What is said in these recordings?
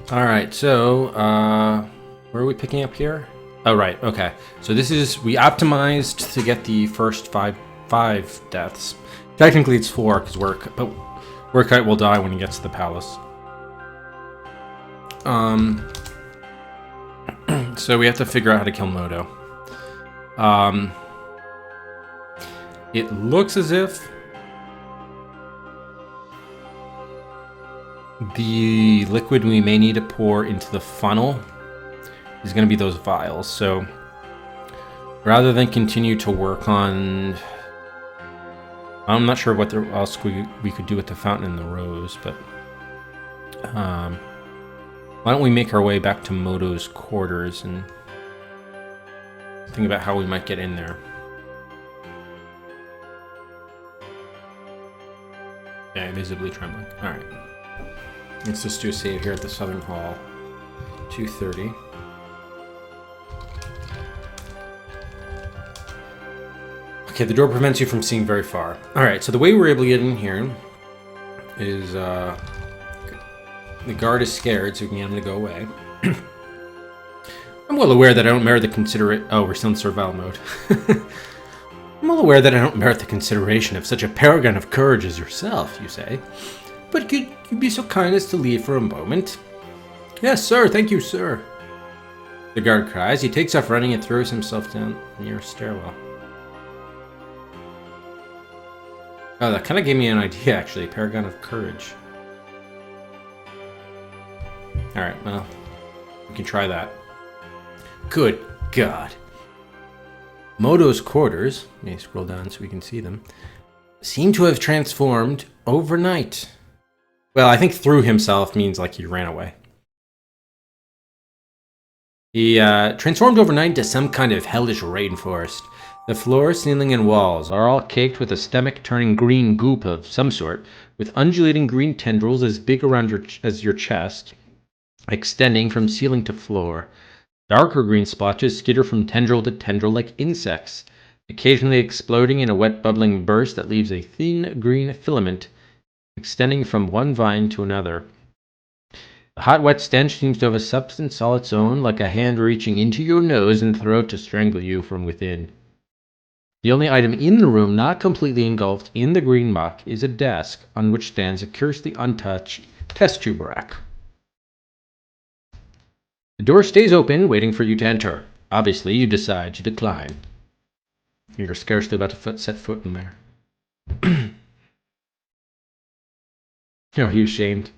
All right, so where are we picking up here? Oh, right. Okay. So this is we optimized to get the first five deaths. Technically, it's 4 because Workite will die when he gets to the palace. So we have to figure out how to kill Moto. It looks as if the liquid we may need to pour into the funnel is going to be those vials. So rather than continue to work on, I'm not sure what else we could do with the fountain and the rose, but why don't we make our way back to Moto's quarters and think about how we might get in there. Yeah, visibly trembling. All right. Let's just do a save here at the Southern Hall. 2:30. Okay, the door prevents you from seeing very far. All right, so the way we're able to get in here is the guard is scared, so we can get him to go away. I'm well aware that I don't merit the consideration. Oh, we're still in survival mode. I'm well aware that I don't merit the consideration of such a paragon of courage as yourself, you say. But could you be so kind as to leave for a moment? Yes, sir. Thank you, sir. The guard cries. He takes off running and throws himself down near a stairwell. Oh, that kind of gave me an idea, actually. Paragon of courage. Alright, well, we can try that. Good God. Moto's quarters, let me scroll down so we can see them, seem to have transformed overnight. Well, I think threw himself means like he ran away. He transformed overnight into some kind of hellish rainforest. The floor, ceiling, and walls are all caked with a stomach-turning green goop of some sort, with undulating green tendrils as big around as your chest, extending from ceiling to floor. Darker green splotches skitter from tendril to tendril like insects, occasionally exploding in a wet bubbling burst that leaves a thin green filament extending from one vine to another. The hot wet stench seems to have a substance all its own, like a hand reaching into your nose and throat to strangle you from within. The only item in the room not completely engulfed in the green muck is a desk on which stands a curiously untouched test tube rack. The door stays open, waiting for you to enter. Obviously, you decide to decline. You're scarcely about to set foot in there. Are you ashamed?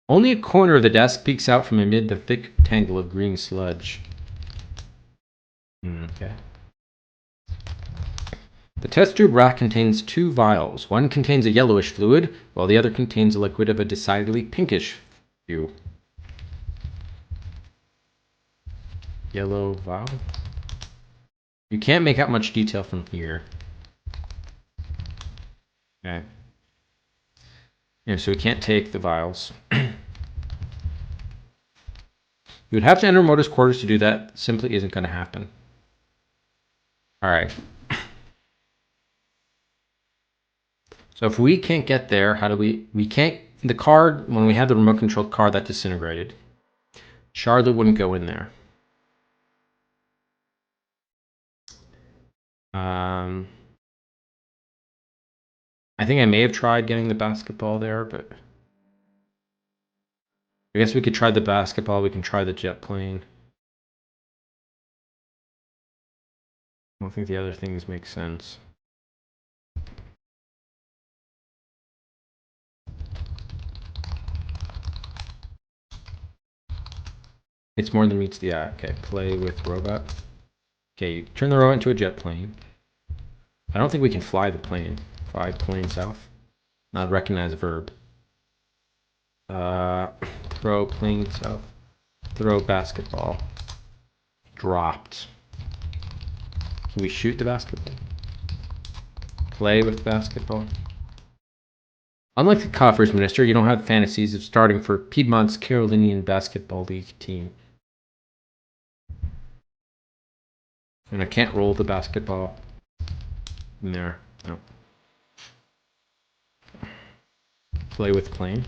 Only a corner of the desk peeks out from amid the thick tangle of green sludge. Okay. The test tube rack contains 2 vials. One contains a yellowish fluid, while the other contains a liquid of a decidedly pinkish hue. Yellow vial? You can't make out much detail from here. Okay. Yeah, so we can't take the vials. You would have to enter Moto's quarters to do that. Simply isn't going to happen. Alright. So if we can't get there, how do we can't, the card, when we had the remote controlled car, that disintegrated. Charlotte wouldn't go in there. I think I may have tried getting the basketball there, but I guess we could try the basketball, we can try the jet plane. I don't think the other things make sense. It's more than meets the eye. Okay, play with robot. Okay, turn the robot into a jet plane. I don't think we can fly the plane. Fly plane south. Not recognize a verb. Throw plane south. Throw basketball. Dropped. Can we shoot the basketball? Play with basketball. Unlike the Coffers Minister, you don't have fantasies of starting for Piedmont's Carolinian Basketball League team. And I can't roll the basketball in there. No. Play with plane.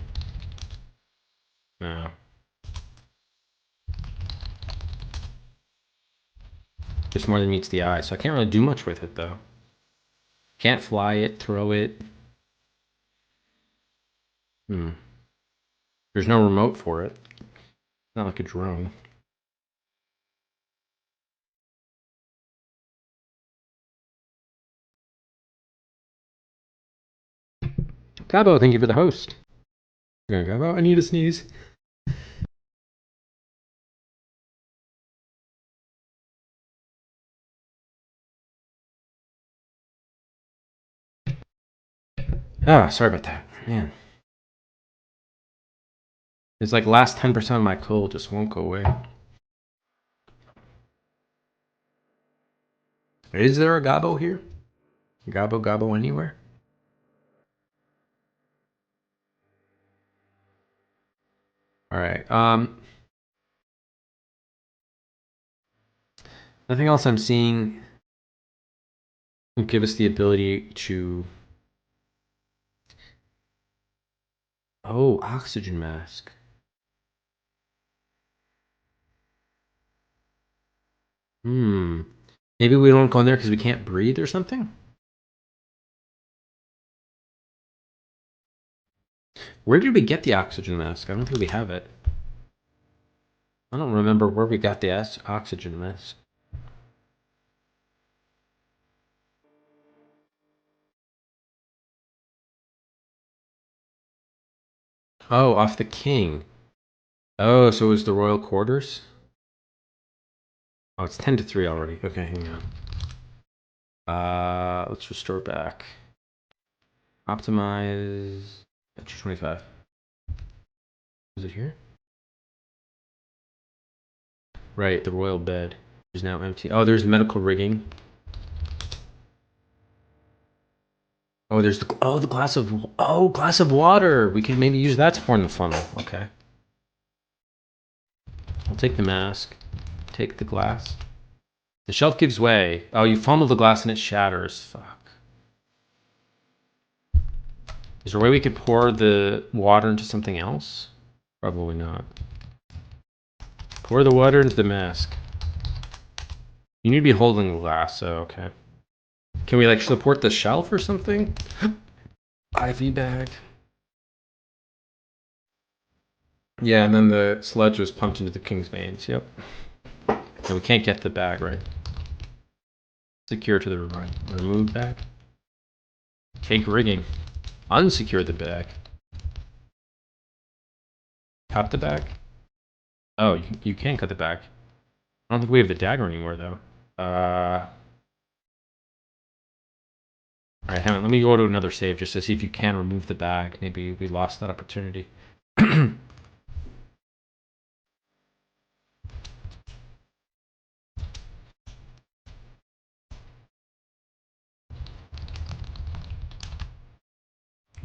No. Just more than meets the eye, so I can't really do much with it, though. Can't fly it, throw it. There's no remote for it. It's not like a drone. Gabo, thank you for the host. Gabo, I need a sneeze. Ah, sorry about that. Man. It's like last 10% of my cold just won't go away. Is there a Gabo here? Gabo anywhere? Alright, nothing else I'm seeing will give us the ability to... Oh, oxygen mask. Maybe we don't go in there because we can't breathe or something? Where did we get the oxygen mask? I don't think we have it. I don't remember where we got the oxygen mask. Oh, off the king. Oh, so it was the royal quarters? Oh, it's 10 to 3 already. Okay, hang on. Let's restore back. Optimize. 225. Is it here? Right, the royal bed is now empty. Oh, there's medical rigging. Oh, there's the glass of water. We can maybe use that to form the funnel. Okay. I'll take the mask. Take the glass. The shelf gives way. Oh, you funnel the glass and it shatters. Fuck. Is there a way we could pour the water into something else? Probably not. Pour the water into the mask. You need to be holding the glass, so okay. Can we like support the shelf or something? IV bag. Yeah, and then the sludge was pumped into the king's veins. Yep. And we can't get the bag right. Secure to the remove bag. Take rigging. Unsecure the bag. Cut the bag. Oh, you can't cut the bag. I don't think we have the dagger anymore though. Alright, hang on. Let me go to another save just to see if you can remove the bag. Maybe we lost that opportunity.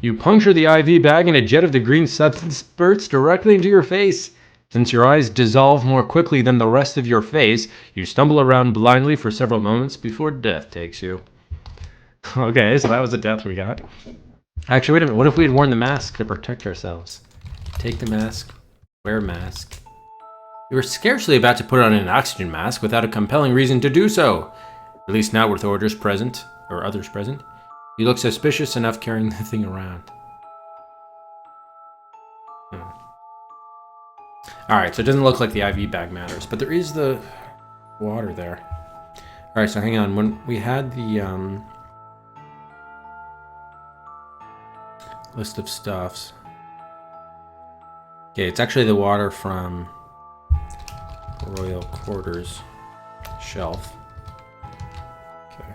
You puncture the IV bag and a jet of the green substance spurts directly into your face. Since your eyes dissolve more quickly than the rest of your face, you stumble around blindly for several moments before death takes you. Okay, so that was the death we got. Actually, wait a minute. What if we had worn the mask to protect ourselves? Take the mask. Wear mask. You were scarcely about to put on an oxygen mask without a compelling reason to do so. At least not with others present. You look suspicious enough carrying the thing around. Alright, so it doesn't look like the IV bag matters, but there is the water there. Alright, so hang on. When we had the list of stuffs. Okay, it's actually the water from the royal quarters shelf. Okay.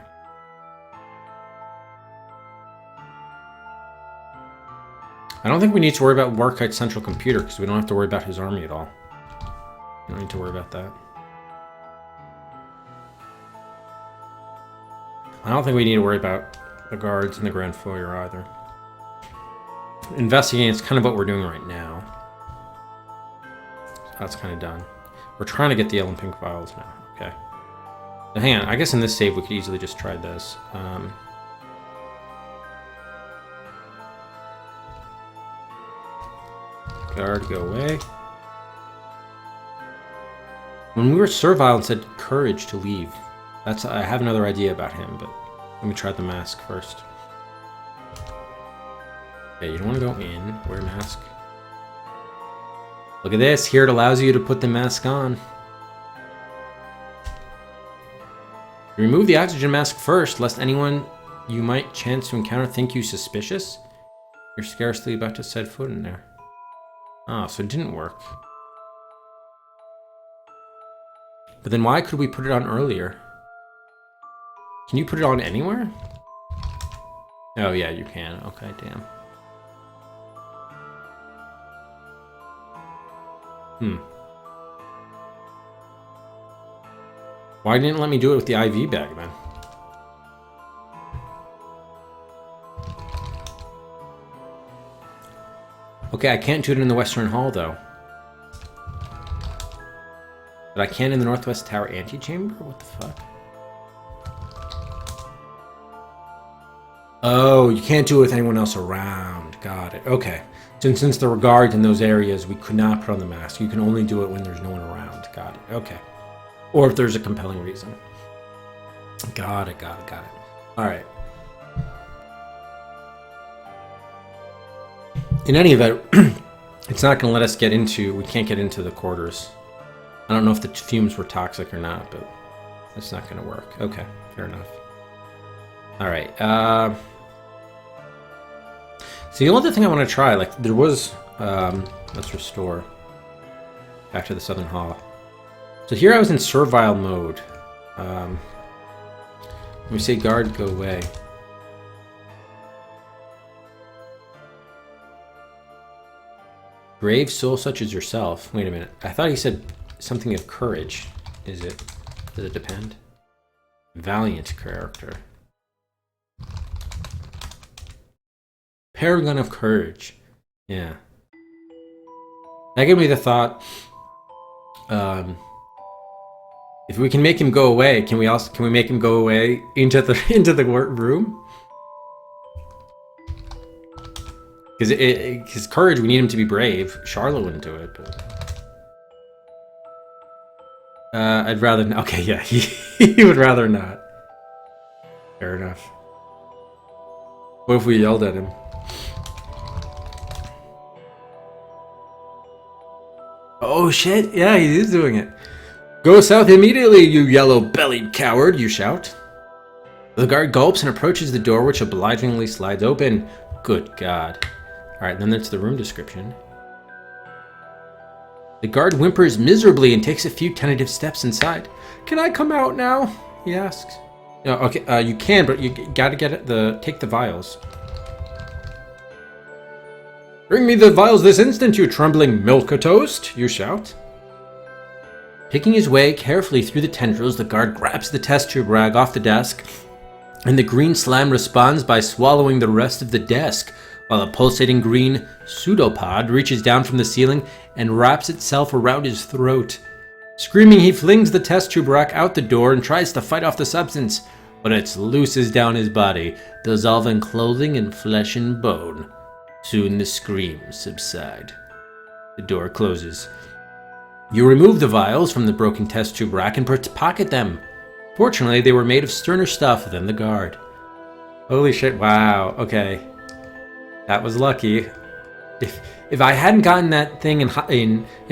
I don't think we need to worry about Warkite's central computer because we don't have to worry about his army at all. We don't need to worry about that. I don't think we need to worry about the guards in the Grand Foyer either. Investigating is kind of what we're doing right now. So that's kind of done. We're trying to get the yellow and pink vials now. Okay. Now hang on. I guess in this save we could easily just try this. Guard, go away. When we were servile and said courage to leave. I have another idea about him, but let me try the mask first. Okay, you don't want to go in. Wear a mask. Look at this. Here it allows you to put the mask on. Remove the oxygen mask first, lest anyone you might chance to encounter think you suspicious. You're scarcely about to set foot in there. Oh, so it didn't work. But then why could we put it on earlier? Can you put it on anywhere? Oh yeah, you can. Okay, damn. Why didn't it let me do it with the IV bag then? Okay, I can't do it in the Western Hall though. But I can in the Northwest Tower antechamber? What the fuck? Oh, you can't do it with anyone else around. Got it. Okay. Since there were guards in those areas, we could not put on the mask. You can only do it when there's no one around. Got it. Okay. Or if there's a compelling reason. Got it. All right. In any event, it's not going to let us get into... We can't get into the quarters. I don't know if the fumes were toxic or not, but it's not going to work. Okay, fair enough. All right. So the only other thing I want to try, like there was, let's restore back to the Southern Hall. So here I was in servile mode. Let me say guard, go away. Brave soul such as yourself. Wait a minute. I thought he said something of courage. Is it? Does it depend? Valiant character. Paragon of courage. Yeah. That gave me the thought. If we can make him go away, can we make him go away into the room? Because his courage, we need him to be brave. Charlotte wouldn't do it, but I'd rather not. Okay, yeah, he would rather not. Fair enough. What if we yelled at him? Oh shit! Yeah, he is doing it. Go south immediately, you yellow-bellied coward! You shout. The guard gulps and approaches the door, which obligingly slides open. Good God! All right, then there's the room description. The guard whimpers miserably and takes a few tentative steps inside. Can I come out now? He asks. No, okay, you can, but you gotta take the vials. Bring me the vials this instant, you trembling milk-a-toast, you shout. Picking his way carefully through the tendrils, the guard grabs the test tube rag off the desk, and the green slime responds by swallowing the rest of the desk, while a pulsating green pseudopod reaches down from the ceiling and wraps itself around his throat. Screaming, he flings the test tube rack out the door and tries to fight off the substance, but it looses down his body, dissolving clothing and flesh and bone. Soon the screams subside. The door closes. You remove the vials from the broken test tube rack and pocket them. Fortunately, they were made of sterner stuff than the guard. Holy shit, wow, okay. That was lucky. If I hadn't gotten that thing if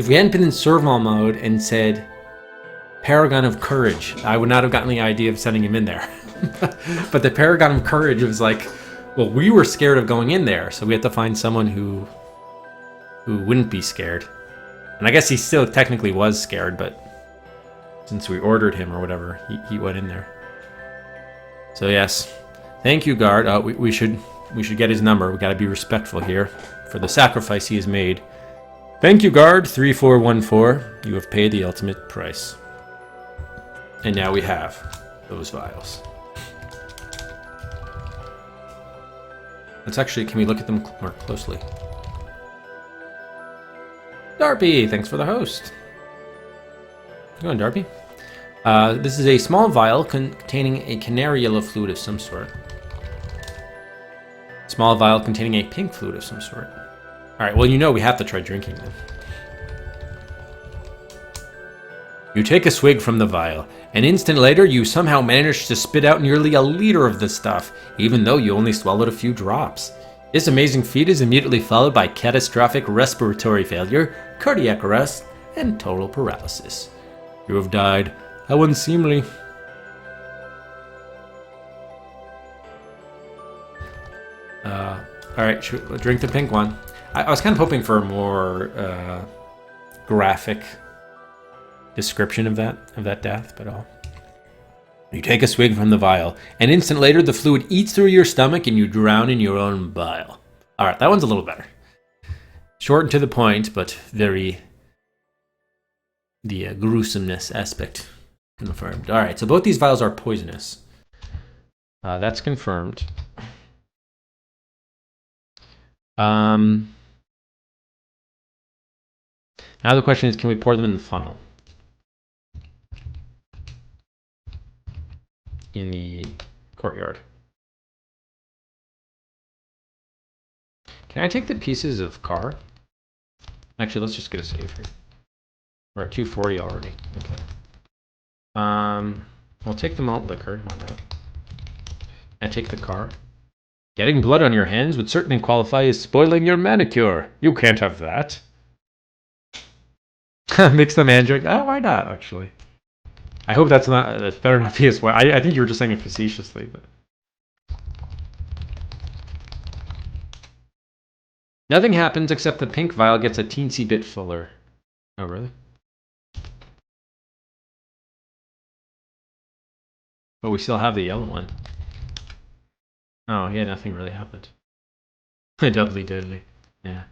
we hadn't been in servile mode and said Paragon of Courage, I would not have gotten the idea of sending him in there. But the Paragon of Courage was like, well, we were scared of going in there, so we had to find someone who wouldn't be scared. And I guess he still technically was scared, but since we ordered him or whatever, he went in there. So yes, thank you, guard. We should get his number. We got to be respectful here for the sacrifice he has made. Thank you, guard 3414. You have paid the ultimate price. And now we have those vials. Let's actually, can we look at them more closely? Darby, thanks for the host. Go on, Darby. This is a small vial containing a canary yellow fluid of some sort. Small vial containing a pink fluid of some sort. Alright, well, you know we have to try drinking them. You take a swig from the vial. An instant later, you somehow manage to spit out nearly a liter of the stuff, even though you only swallowed a few drops. This amazing feat is immediately followed by catastrophic respiratory failure, cardiac arrest, and total paralysis. You have died. How unseemly. Alright, drink the pink one. I was kind of hoping for a more graphic description of that death, but all. You take a swig from the vial. An instant later, the fluid eats through your stomach and you drown in your own bile. Alright, that one's a little better. Short and to the point, but very... the gruesomeness aspect confirmed. Alright, so both these vials are poisonous. That's confirmed. Now the question is, can we pour them in the funnel? In the courtyard. Can I take the pieces of car? Actually, let's just get a save here. We're at 240 already. Okay. I'll take the malt liquor. And take the car. Getting blood on your hands would certainly qualify as spoiling your manicure. You can't have that. Mix the man drink. Oh, why not, actually? I hope that's better not be as well. I think you were just saying it facetiously, but... Nothing happens except the pink vial gets a teensy bit fuller. Oh, really? But we still have the yellow one. Oh, yeah, nothing really happened. Doubly diddly. Yeah.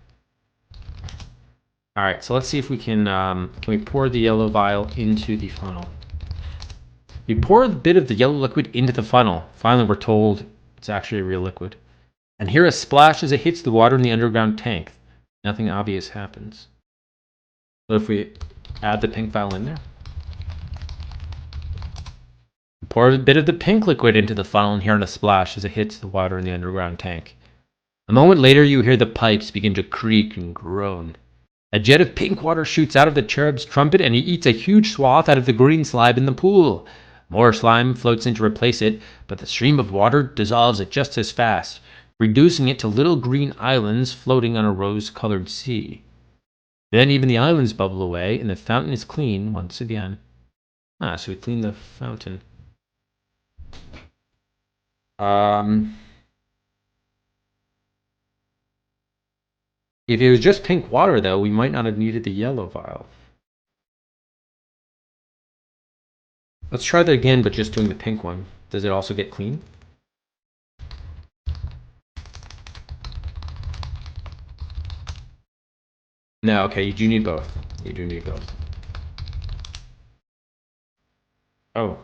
Alright, so let's see if we can we pour the yellow vial into the funnel? We pour a bit of the yellow liquid into the funnel. Finally, we're told it's actually a real liquid. And hear a splash as it hits the water in the underground tank. Nothing obvious happens. So if we add the pink vial in there. Pour a bit of the pink liquid into the funnel and hear a splash as it hits the water in the underground tank. A moment later, you hear the pipes begin to creak and groan. A jet of pink water shoots out of the cherub's trumpet and he eats a huge swath out of the green slime in the pool. More slime floats in to replace it, but the stream of water dissolves it just as fast, reducing it to little green islands floating on a rose-colored sea. Then even the islands bubble away and the fountain is clean once again. So we clean the fountain. If it was just pink water, though, we might not have needed the yellow vial. Let's try that again, but just doing the pink one. Does it also get clean? No, okay, you do need both. You do need both. Oh.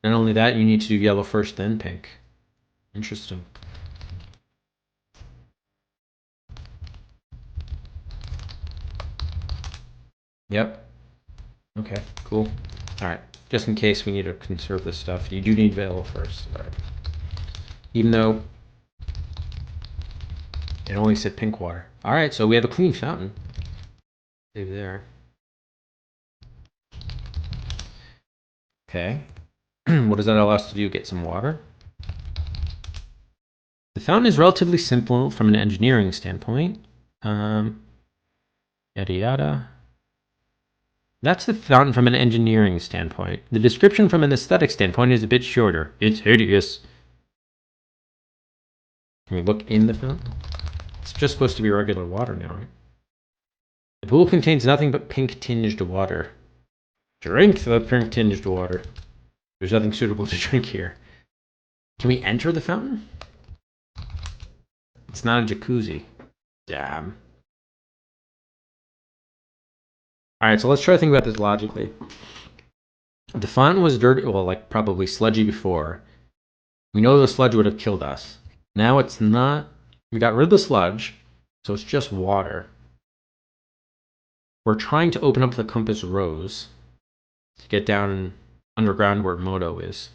Not only that, you need to do yellow first, then pink. Interesting. Yep. Okay, cool. Alright, just in case we need to conserve this stuff, you do need yellow first. Alright. Even though it only said pink water. Alright, so we have a clean fountain. Save there. Okay. What does that allow us to do? Get some water? The fountain is relatively simple from an engineering standpoint. Yada yada. That's the fountain from an engineering standpoint. The description from an aesthetic standpoint is a bit shorter. It's hideous. Can we look in the fountain? It's just supposed to be regular water now, right? The pool contains nothing but pink-tinged water. Drink the pink-tinged water. There's nothing suitable to drink here. Can we enter the fountain? It's not a jacuzzi. Damn. Alright, so let's try to think about this logically. The fountain was dirty, well, like probably sludgy before. We know the sludge would have killed us. Now it's not. We got rid of the sludge, so it's just water. We're trying to open up the compass rose to get down underground where Moto is.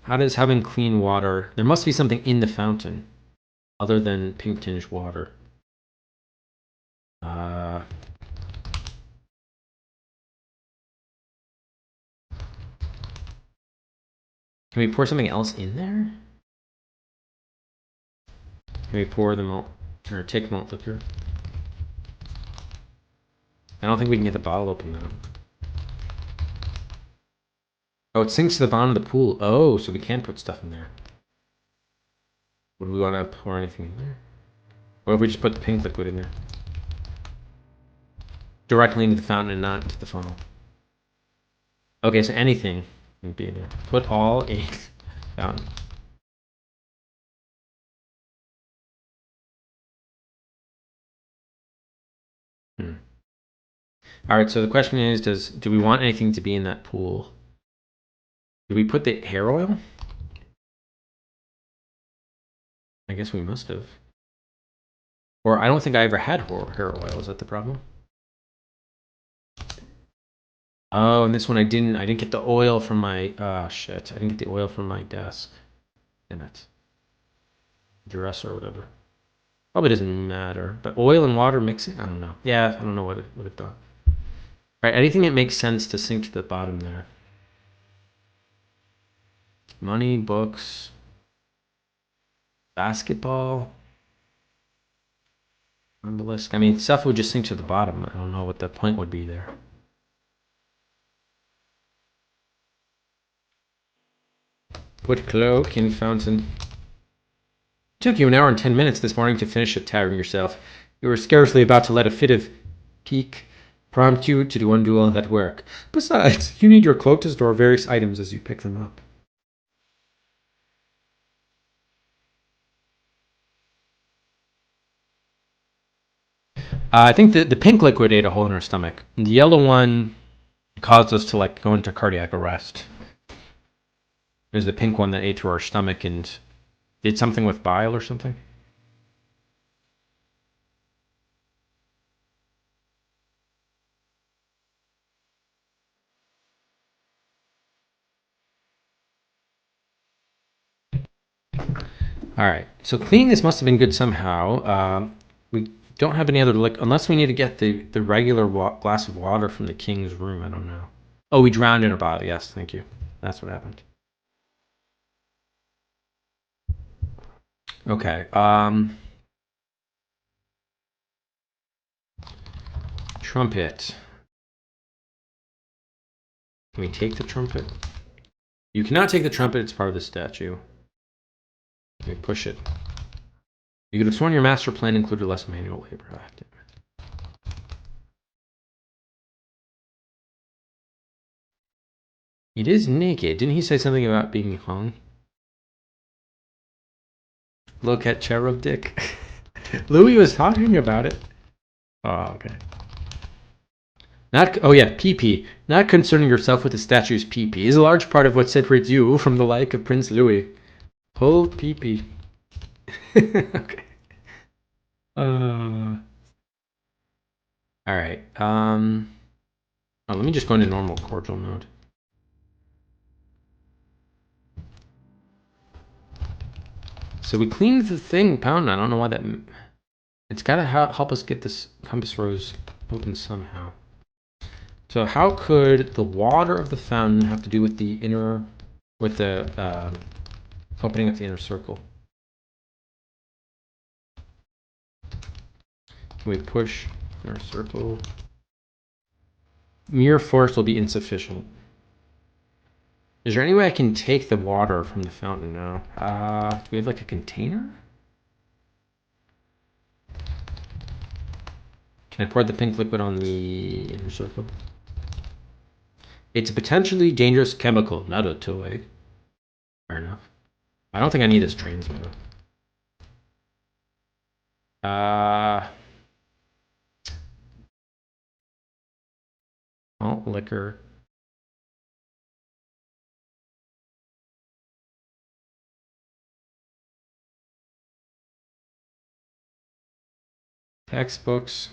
How does having clean water... There must be something in the fountain. other than pink tinged water. Can we pour something else in there? Can we pour the malt, or take malt liquor? I don't think we can get the bottle open though. Oh, it sinks to the bottom of the pool. Oh, so we can put stuff in there. Would we want to pour anything in there? Or if we just put the pink liquid in there? Directly into the fountain and not into the funnel. Okay, so anything can be in there. Put all in fountain. All right, so the question is, do we want anything to be in that pool? Did we put the hair oil? I guess we must have. Or I don't think I ever had hair oil. Is that the problem? Oh, and this one I didn't get the oil from my, shit. I didn't get the oil from my desk. Damn it. Dresser or whatever. Probably doesn't matter. But oil and water mixing? I don't know. Yeah, I don't know what it thought. All right, anything that makes sense to sink to the bottom there. Money, books, basketball. On the list. I mean, stuff would just sink to the bottom. I don't know what the point would be there. Put cloak in fountain. It took you an hour and 10 minutes this morning to finish attiring yourself. You were scarcely about to let a fit of pique prompt you to undo all that work. Besides, you need your cloak to store various items as you pick them up. I think the pink liquid ate a hole in her stomach. The yellow one caused us to go into cardiac arrest. There's the pink one that ate through our stomach and did something with bile or something. All right, so cleaning this must have been good somehow. We don't have any other liquor, unless we need to get the regular glass of water from the king's room. I don't know. Oh, we drowned in a bottle. Yes, thank you. That's what happened. Okay. Trumpet. Can we take the trumpet? You cannot take the trumpet. It's part of the statue. Can we push it? You could have sworn your master plan included less manual labor. It is naked. Didn't he say something about being hung? Look at Cherub Dick. Louis was talking about it. Oh, okay. Oh yeah, PP. Not concerning yourself with the statue's PP is a large part of what separates you from the like of Prince Louis. Pull PP. Okay. All right. Let me just go into normal cordial mode. So we cleaned the thing, pound. I don't know why that. It's gotta help us get this compass rose open somehow. So how could the water of the fountain have to do with the opening up the inner circle? Can we push inner circle? Mere force will be insufficient. Is there any way I can take the water from the fountain now? Do we have a container? Can I pour the pink liquid on the inner circle? It's a potentially dangerous chemical, not a toy. Fair enough. I don't think I need this transmitter. Malt liquor. Textbooks.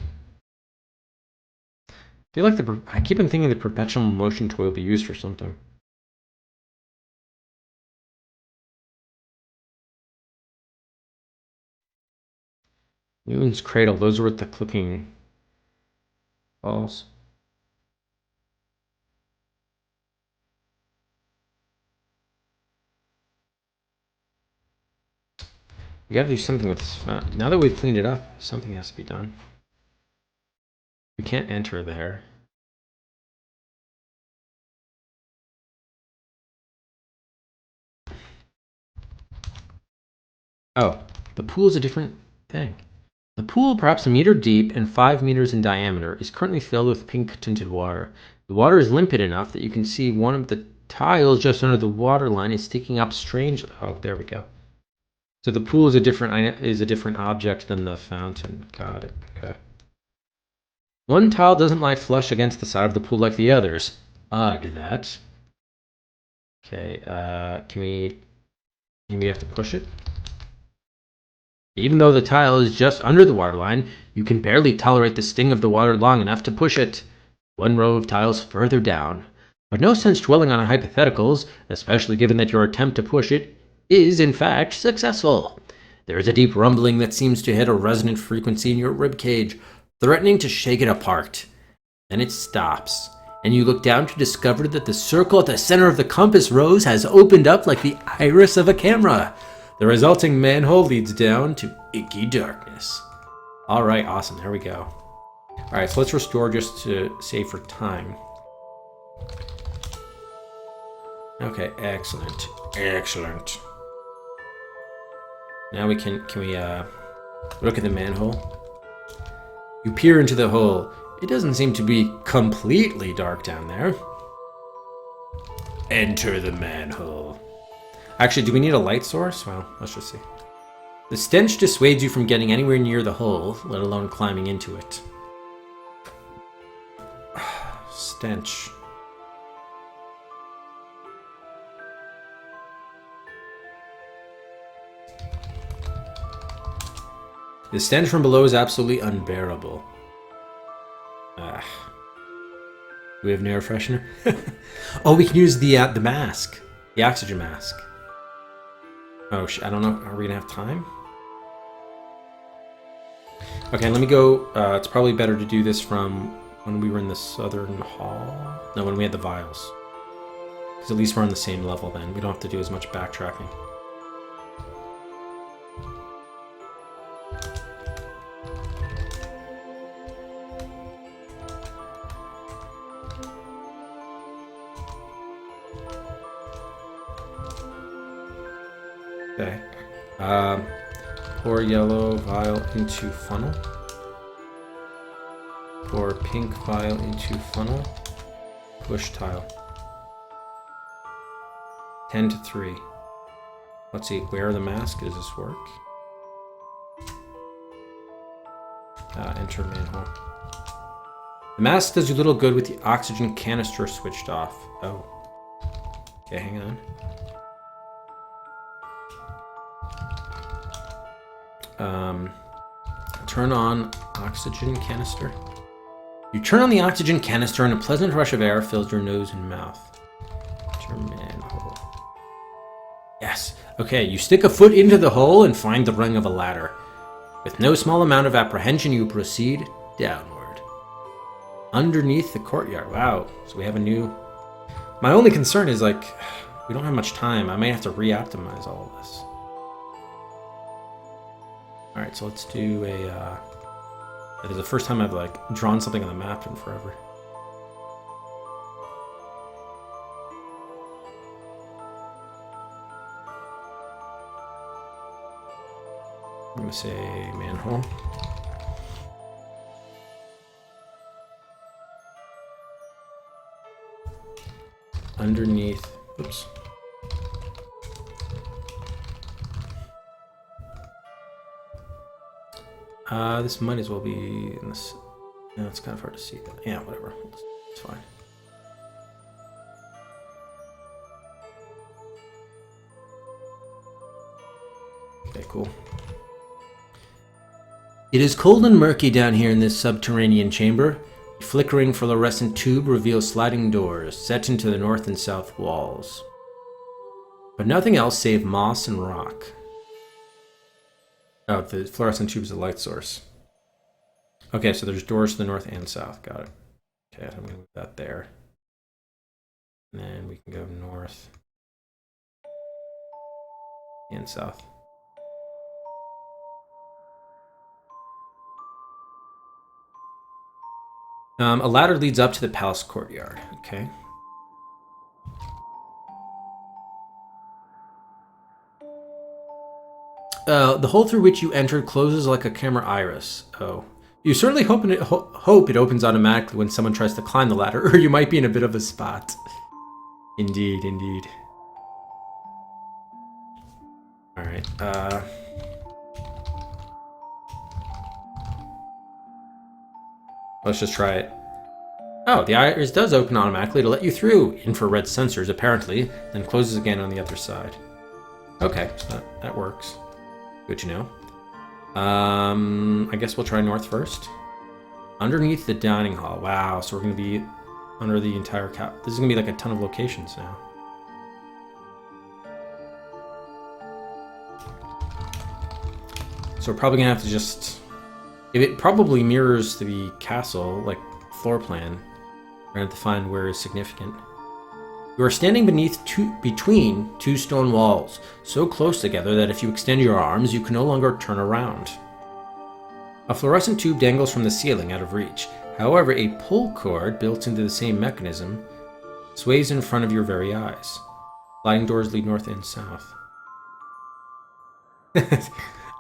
I feel like I keep on thinking the perpetual motion toy will be used for something. Newton's cradle. Those are with the clicking balls. We gotta do something with this. Now that we've cleaned it up, something has to be done. We can't enter there. Oh, the pool is a different thing. The pool, perhaps a meter deep and 5 meters in diameter, is currently filled with pink tinted water. The water is limpid enough that you can see one of the tiles just under the water line is sticking up strangely. Oh, there we go. So the pool is a different object than the fountain. Got it. Okay. One tile doesn't lie flush against the side of the pool like the others. Odd that. Okay. Can we have to push it? Even though the tile is just under the waterline, you can barely tolerate the sting of the water long enough to push it. One row of tiles further down. But no sense dwelling on hypotheticals, especially given that your attempt to push it is, in fact, successful. There is a deep rumbling that seems to hit a resonant frequency in your ribcage, threatening to shake it apart. Then it stops, and you look down to discover that the circle at the center of the compass rose has opened up like the iris of a camera. The resulting manhole leads down to inky darkness. Alright, awesome, there we go. Alright, so let's restore just to save for time. Okay, excellent. Excellent. Now we can we look at the manhole? You peer into the hole. It doesn't seem to be completely dark down there. Enter the manhole. Actually, do we need a light source? Well, let's just see. The stench dissuades you from getting anywhere near the hole, let alone climbing into it. Stench. The stench from below is absolutely unbearable. Do we have an air freshener? Oh, we can use the mask. The oxygen mask. Oh, I don't know. Are we gonna have time? Okay, let me go. It's probably better to do this from when we were in the southern hall. No, when we had the vials. Because at least we're on the same level then. We don't have to do as much backtracking. Okay. Pour yellow vial into funnel. Pour pink vial into funnel. Push tile. 10 to 3. Let's see, wear the mask. Does this work? Enter manhole. The mask does you little good with the oxygen canister switched off. Oh. Okay, hang on. Turn on oxygen canister. You turn on the oxygen canister and a pleasant rush of air fills your nose and mouth. Enter manhole. Yes. Okay, you stick a foot into the hole and find the rung of a ladder. With no small amount of apprehension, you proceed downward. Underneath the courtyard. Wow. So we have a new... My only concern is, like, we don't have much time. I may have to re-optimize all of this. Alright, so let's do a, that is the first time I've, like, drawn something on the map in forever. I'm gonna say manhole. Underneath, oops. This might as well be in this. No, it's kind of hard to see that. Yeah, whatever. It's fine. Okay, cool. It is cold and murky down here in this subterranean chamber. A flickering fluorescent tube reveals sliding doors set into the north and south walls. But nothing else save moss and rock. Oh, the fluorescent tube is the light source. Okay, so there's doors to the north and south. Got it. Okay, I'm gonna move that there. And then we can go north and south. A ladder leads up to the palace courtyard. Okay. The hole through which you entered closes like a camera iris. Oh. You certainly hope it opens automatically when someone tries to climb the ladder, or you might be in a bit of a spot. Indeed, indeed. Alright, let's just try it. Oh, the iris does open automatically to let you through. Infrared sensors, apparently, then closes again on the other side. Okay, so that works. Good to know. I guess we'll try north first. Underneath the dining hall. Wow, so we're going to be under the entire cap. This is going to be like a ton of locations now. So we're probably going to have to just... If it probably mirrors the castle, like floor plan, we're going to have to find where is significant. You are standing between two stone walls, so close together that if you extend your arms, you can no longer turn around. A fluorescent tube dangles from the ceiling out of reach. However, a pull cord built into the same mechanism sways in front of your very eyes. Sliding doors lead north and south.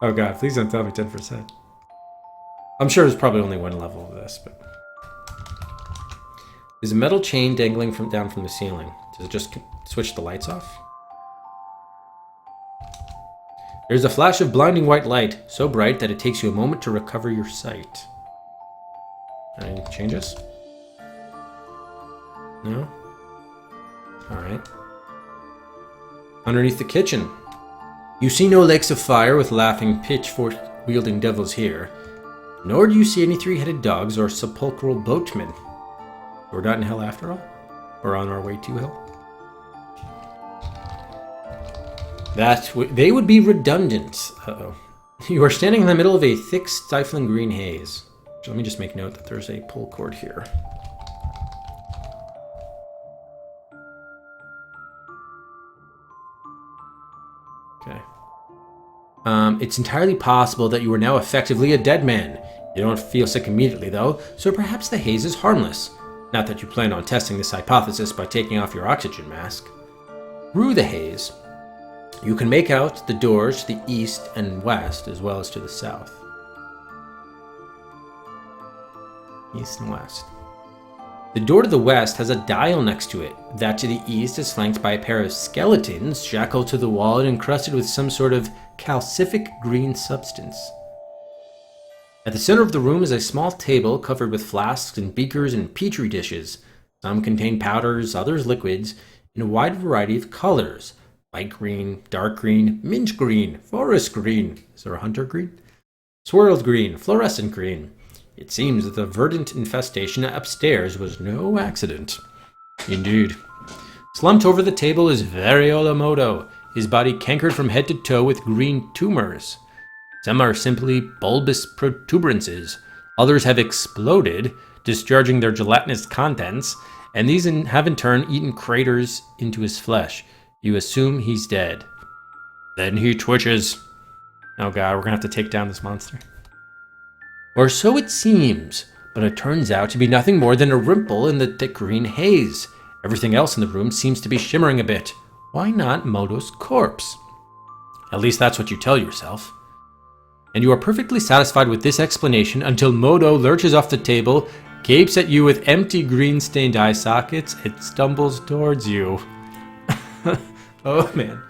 Oh god, please don't tell me 10%. I'm sure there's probably only one level of this, but... There's a metal chain dangling down from the ceiling. Does it just switch the lights off? There's a flash of blinding white light, so bright that it takes you a moment to recover your sight. Any changes? No? Alright. Underneath the kitchen. You see no lakes of fire with laughing pitchfork-wielding devils here, nor do you see any three-headed dogs or sepulchral boatmen. We're not in hell after all? Or on our way to hell? They would be redundant. Uh-oh. You are standing in the middle of a thick, stifling green haze. So let me just make note that there's a pull cord here. Okay. It's entirely possible that you are now effectively a dead man. You don't feel sick immediately, though, so perhaps the haze is harmless. Not that you plan on testing this hypothesis by taking off your oxygen mask. Through the haze, you can make out the doors to the east and west, as well as to the south. East and west. The door to the west has a dial next to it. That to the east is flanked by a pair of skeletons shackled to the wall and encrusted with some sort of calcific green substance. At the center of the room is a small table covered with flasks and beakers and petri dishes. Some contain powders, others liquids, in a wide variety of colors. Light green, dark green, mint green, forest green. Is there a hunter green? Swirled green, fluorescent green. It seems that the verdant infestation upstairs was no accident. Indeed. Slumped over the table is Varicella Moto, his body cankered from head to toe with green tumors. Some are simply bulbous protuberances. Others have exploded, discharging their gelatinous contents, and these have in turn eaten craters into his flesh. You assume he's dead. Then he twitches. Oh god, we're gonna have to take down this monster. Or so it seems, but it turns out to be nothing more than a ripple in the thick green haze. Everything else in the room seems to be shimmering a bit. Why not Moto's corpse? At least that's what you tell yourself. And you are perfectly satisfied with this explanation until Moto lurches off the table, gapes at you with empty green-stained eye sockets, and stumbles towards you. Oh, man.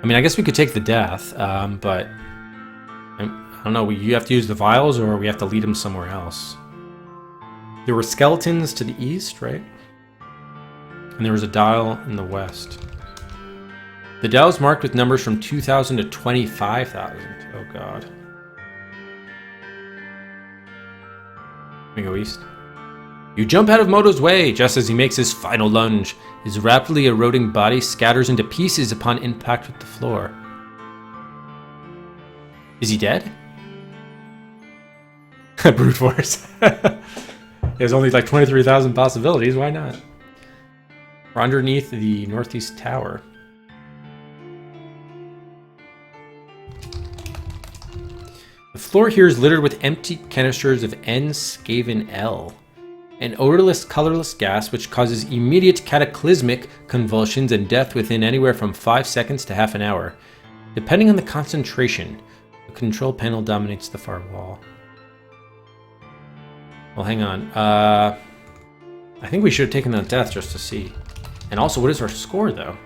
I mean, I guess we could take the death, but I don't know, you have to use the vials or we have to lead him somewhere else. There were skeletons to the east, right? And there was a dial in the west. The dial is marked with numbers from 2,000 to 25,000. Oh god. We go east. You jump out of Moto's way just as he makes his final lunge. His rapidly eroding body scatters into pieces upon impact with the floor. Is he dead? Brute force. There's only like 23,000 possibilities. Why not? We're underneath the northeast tower. The floor here is littered with empty canisters of N-Scaven-L, an odorless, colorless gas which causes immediate cataclysmic convulsions and death within anywhere from 5 seconds to half an hour. Depending on the concentration, the control panel dominates the far wall. Well, hang on. I think we should have taken that death just to see. And also, what is our score, though?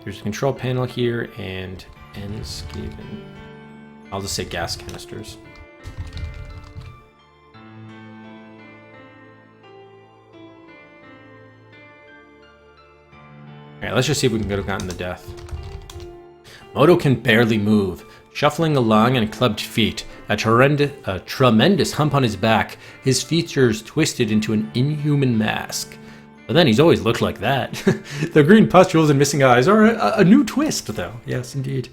There's a control panel here and N-Scaven. I'll just say gas canisters. Alright, let's just see if we can have gotten the death. Moto can barely move, shuffling along on clubbed feet, a tremendous hump on his back, his features twisted into an inhuman mask. But then he's always looked like that. The green pustules and missing eyes are a new twist, though. Yes, indeed.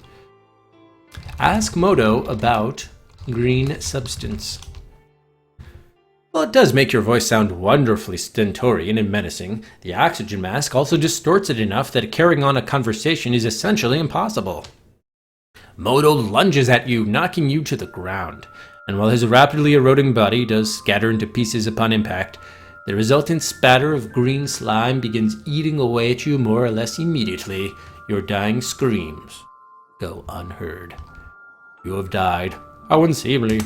Ask Moto about green substance. Well, it does make your voice sound wonderfully stentorian and menacing. The oxygen mask also distorts it enough that carrying on a conversation is essentially impossible. Moto lunges at you, knocking you to the ground, and while his rapidly eroding body does scatter into pieces upon impact, the resultant spatter of green slime begins eating away at you more or less immediately. Your dying screams go unheard. You have died. How unseemly.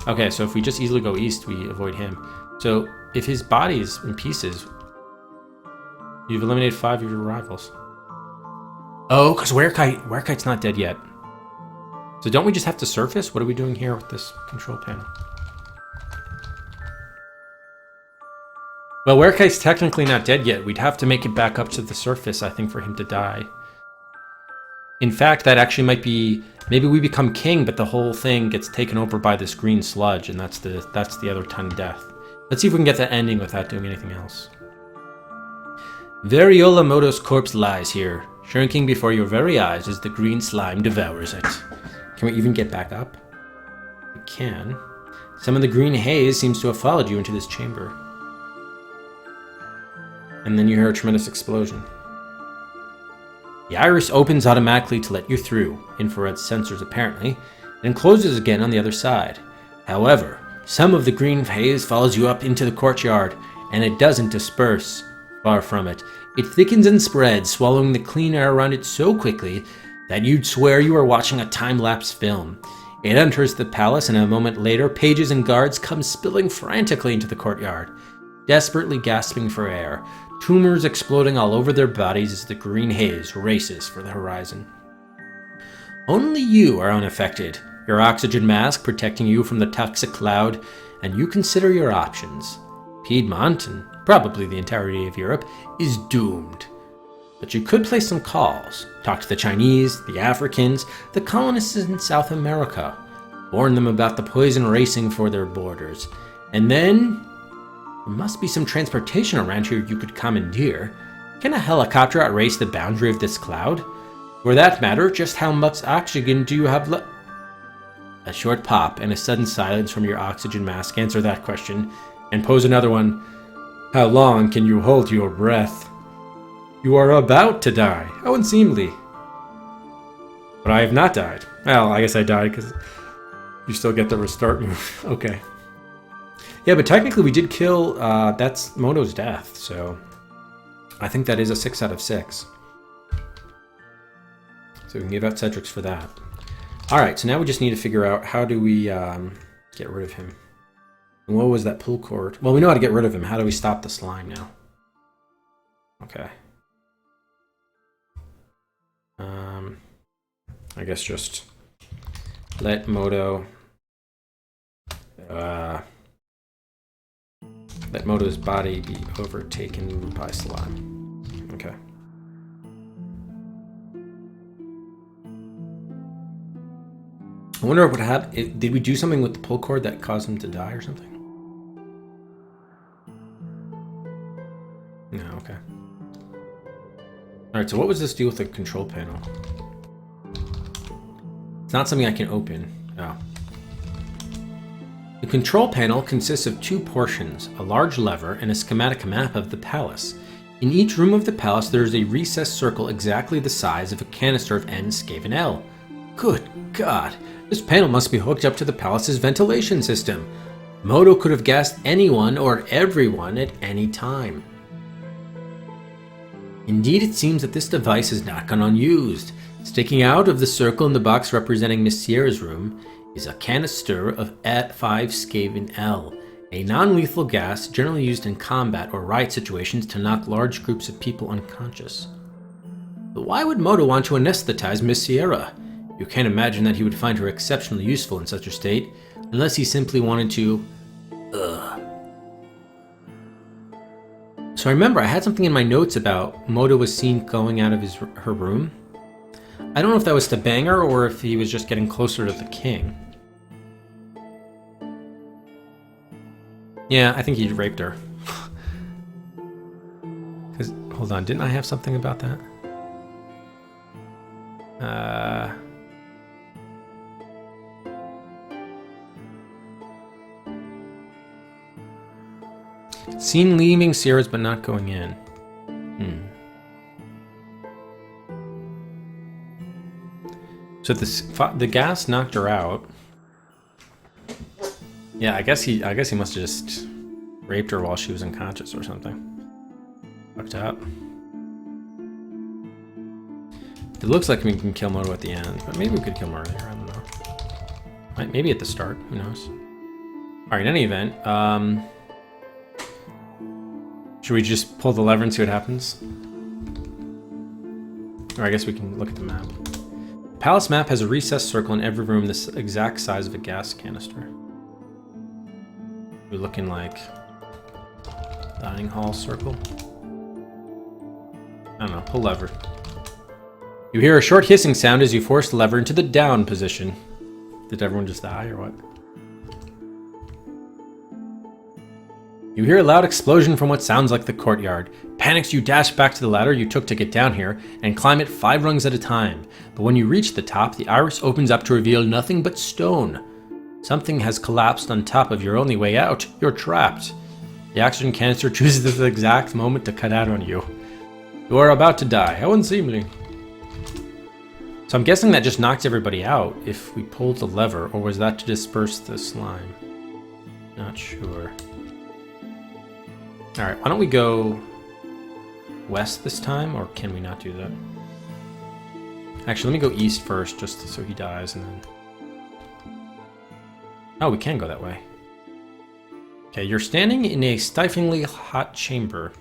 Okay, so if we just easily go east, we avoid him. So if his body is in pieces, you've eliminated 5 of your rivals. Oh, because Werekite's not dead yet. So don't we just have to surface? What are we doing here with this control panel? Well, Werekite's technically not dead yet. We'd have to make it back up to the surface, I think, for him to die. In fact, that actually might be... Maybe we become king, but the whole thing gets taken over by this green sludge, and that's the other tiny death. Let's see if we can get that ending without doing anything else. Varicella Moto's corpse lies here, shrinking before your very eyes as the green slime devours it. Can we even get back up? We can. Some of the green haze seems to have followed you into this chamber. And then you hear a tremendous explosion. The iris opens automatically to let you through, infrared sensors apparently, and closes again on the other side. However, some of the green haze follows you up into the courtyard, and it doesn't disperse. Far from it. It thickens and spreads, swallowing the clean air around it so quickly that you'd swear you were watching a time-lapse film. It enters the palace, and a moment later, pages and guards come spilling frantically into the courtyard, desperately gasping for air, tumors exploding all over their bodies as the green haze races for the horizon. Only you are unaffected, your oxygen mask protecting you from the toxic cloud, and you consider your options. Piedmont, and probably the entirety of Europe, is doomed. But you could place some calls, talk to the Chinese, the Africans, the colonists in South America, warn them about the poison racing for their borders, and then... There must be some transportation around here you could commandeer. Can a helicopter outrace the boundary of this cloud? For that matter, just how much oxygen do you have left? A short pop and a sudden silence from your oxygen mask answer that question, and pose another one. How long can you hold your breath? You are about to die. How unseemly. But I have not died. Well, I guess I died because you still get the restart move. Okay. Yeah, but technically we did kill, that's Moto's death, so I think that is a 6 out of 6. So we can give out Cedric's for that. Alright, so now we just need to figure out how do we get rid of him. And what was that pull cord? Well, we know how to get rid of him. How do we stop the slime now? Okay. I guess just let Moto... let Moto's body be overtaken by slime. Okay. I wonder what happened. Did we do something with the pull cord that caused him to die or something? No, okay. Alright, so what was this deal with the control panel? It's not something I can open. Oh. The control panel consists of two portions, a large lever and a schematic map of the palace. In each room of the palace there is a recessed circle exactly the size of a canister of N Skaven L. Good God! This panel must be hooked up to the palace's ventilation system. Moto could have gassed anyone or everyone at any time. Indeed, it seems that this device has not gone unused. Sticking out of the circle in the box representing Miss Sierra's room is a canister of at 5 Skaven L, a non-lethal gas generally used in combat or riot situations to knock large groups of people unconscious. But why would Moto want to anesthetize Miss Sierra? You can't imagine that he would find her exceptionally useful in such a state, unless he simply wanted to... So I remember I had something in my notes about Moto was seen going out of her room. I don't know if that was to bang her or if he was just getting closer to the king. Yeah, I think he raped her. Because, hold on, didn't I have something about that? Seen leaving Sierra's but not going in. So the gas knocked her out. Yeah, I guess he must have just raped her while she was unconscious or something. Fucked up. It looks like we can kill Moto at the end, but maybe we could kill him earlier. I don't know. Maybe at the start. Who knows? All right. In any event, should we just pull the lever and see what happens? Or I guess we can look at the map. The palace map has a recessed circle in every room this exact size of a gas canister. We're looking like dining hall circle. I don't know, pull lever. You hear a short hissing sound as you force the lever into the down position. Did everyone just die or what? You hear a loud explosion from what sounds like the courtyard. Panics, you dash back to the ladder you took to get down here and climb it 5 rungs at a time. But when you reach the top, the iris opens up to reveal nothing but stone. Something has collapsed on top of your only way out. You're trapped. The oxygen canister chooses the exact moment to cut out on you. You are about to die. How unseemly. So I'm guessing that just knocked everybody out if we pulled the lever, or was that to disperse the slime? Not sure. Alright, why don't we go west this time, or can we not do that? Actually, let me go east first, just so he dies, and then... Oh, we can go that way. Okay, you're standing in a stiflingly hot chamber.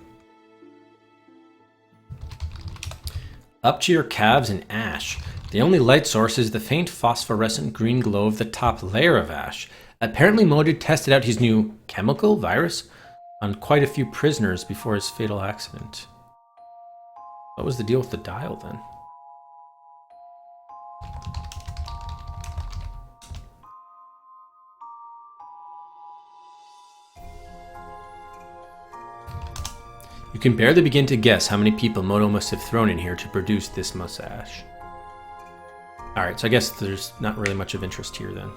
Up to your calves in ash. The only light source is the faint phosphorescent green glow of the top layer of ash. Apparently Modu tested out his new chemical virus on quite a few prisoners before his fatal accident. What was the deal with the dial then? You can barely begin to guess how many people Moto must have thrown in here to produce this mustache. Alright, so I guess there's not really much of interest here then.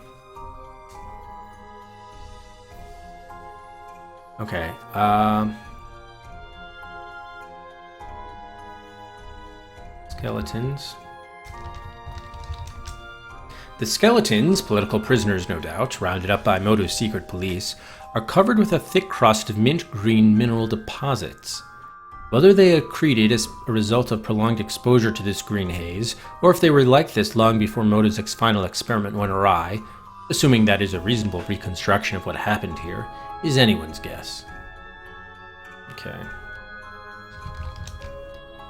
Okay, skeletons. The skeletons, political prisoners no doubt, rounded up by Moto's secret police, are covered with a thick crust of mint green mineral deposits. Whether they accreted as a result of prolonged exposure to this green haze, or if they were like this long before Moto's final experiment went awry, assuming that is a reasonable reconstruction of what happened here, is anyone's guess. Okay.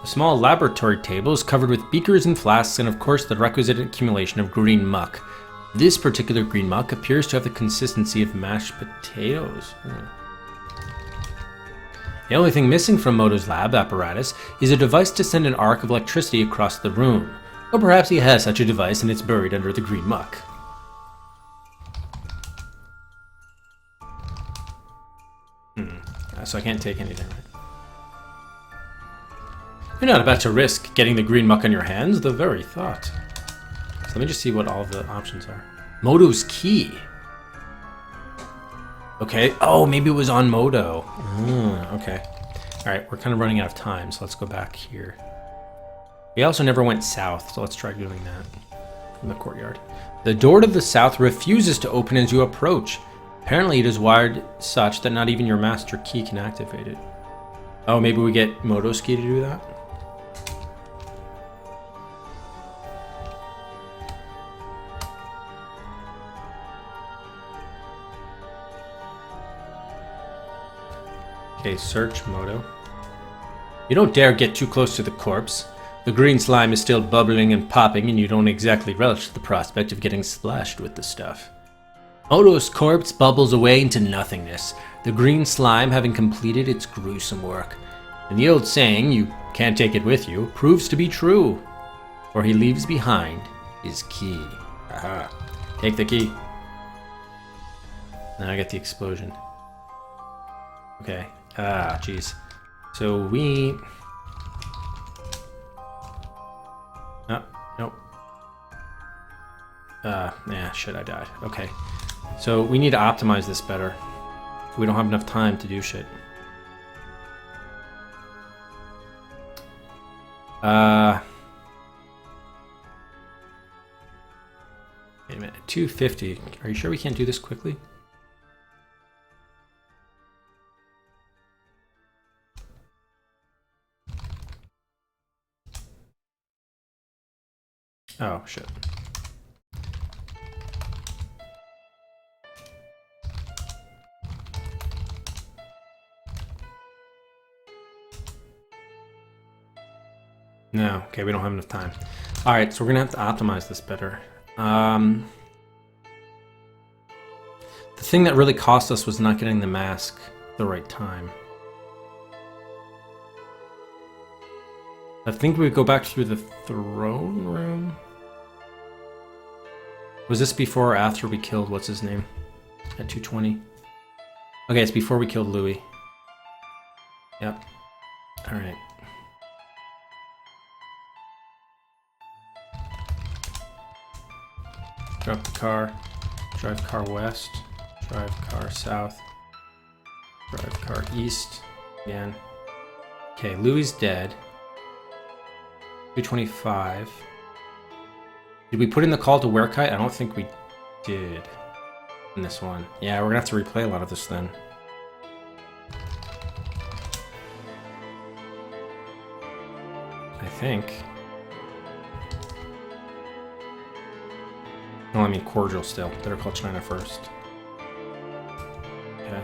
A small laboratory table is covered with beakers and flasks and of course the requisite accumulation of green muck. This particular green muck appears to have the consistency of mashed potatoes. The only thing missing from Moto's lab apparatus is a device to send an arc of electricity across the room. Or perhaps he has such a device and it's buried under the green muck. So I can't take anything, right? You're not about to risk getting the green muck on your hands, the very thought. So let me just see what all of the options are. Moto's key. Okay. Oh, maybe it was on Moto. Okay. All right, we're kind of running out of time, so let's go back here. We also never went south, so let's try doing that from the courtyard. The door to the south refuses to open as you approach. Apparently it is wired such that not even your master key can activate it. Oh, maybe we get Moto's key to do that? Okay, search Moto. You don't dare get too close to the corpse. The green slime is still bubbling and popping, and you don't exactly relish the prospect of getting splashed with the stuff. Moto's corpse bubbles away into nothingness, the green slime having completed its gruesome work. And the old saying, you can't take it with you, proves to be true. For he leaves behind his key. Aha. Take the key. Now I get the explosion. Okay. Ah, jeez. So we... Oh, nope. Yeah, shit, I died. Okay. So we need to optimize this better. We don't have enough time to do shit. Wait a minute. 250. Are you sure we can't do this quickly? Oh, shit. No, okay, we don't have enough time. Alright, so we're gonna have to optimize this better. The thing that really cost us was not getting the mask at the right time. I think we go back through the throne room. Was this before or after we killed, what's his name? At 220? Okay, it's before we killed Louis. Yep. Alright. Drop the car. Drive car west. Drive car south. Drive car east. Again. Okay, Louis dead. 225. Did we put in the call to Werekite? I don't think we did in this one. Yeah, we're gonna have to replay a lot of this then. I think. No, I mean cordial still. Better call China first. Okay.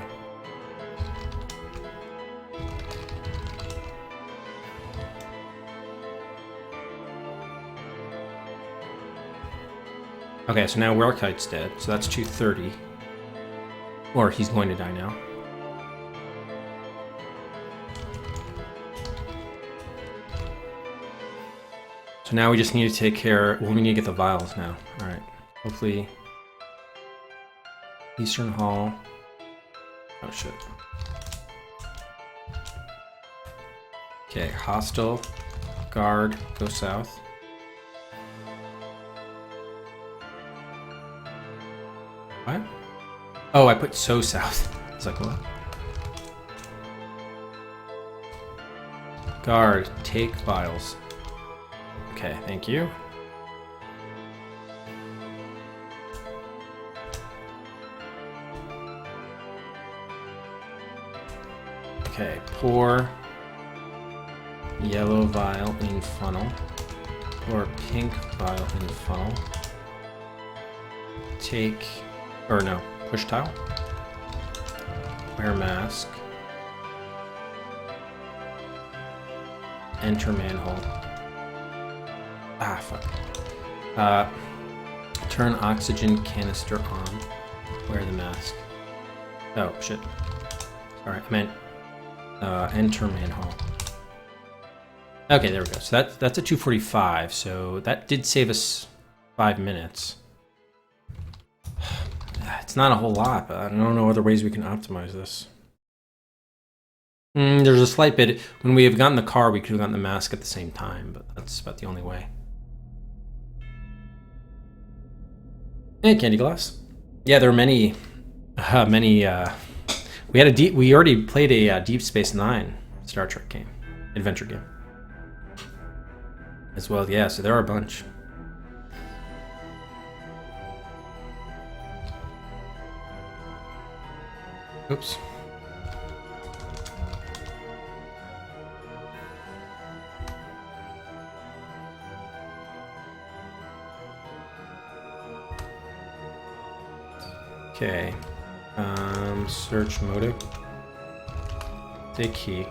Okay, so now Werekite's dead, so that's 230. Or he's going to die now. So now we just need to take care... Well, we need to get the vials now. Alright. Hopefully... Eastern Hall... Oh, shit. Okay, hostile. Guard. Go south. What? Oh, I put so south. I was like, what? Guard, take vials. Okay, thank you. Okay, pour yellow vial in funnel. Pour pink vial in funnel. Take... Or no, push tile. Wear mask. Enter manhole. Ah, fuck. Turn oxygen canister on. Wear the mask. Oh, shit. Sorry, I meant enter manhole. Okay, there we go. So that's a 245, so that did save us 5 minutes. It's not a whole lot, but I don't know other ways we can optimize this. There's a slight bit. When we have gotten the car, we could have gotten the mask at the same time, but that's about the only way. Hey, candy glass. Yeah, there are many. We already played a Deep Space Nine Star Trek game, adventure game, as well. Yeah, so there are a bunch. Oops. Okay. Search motive. Take key.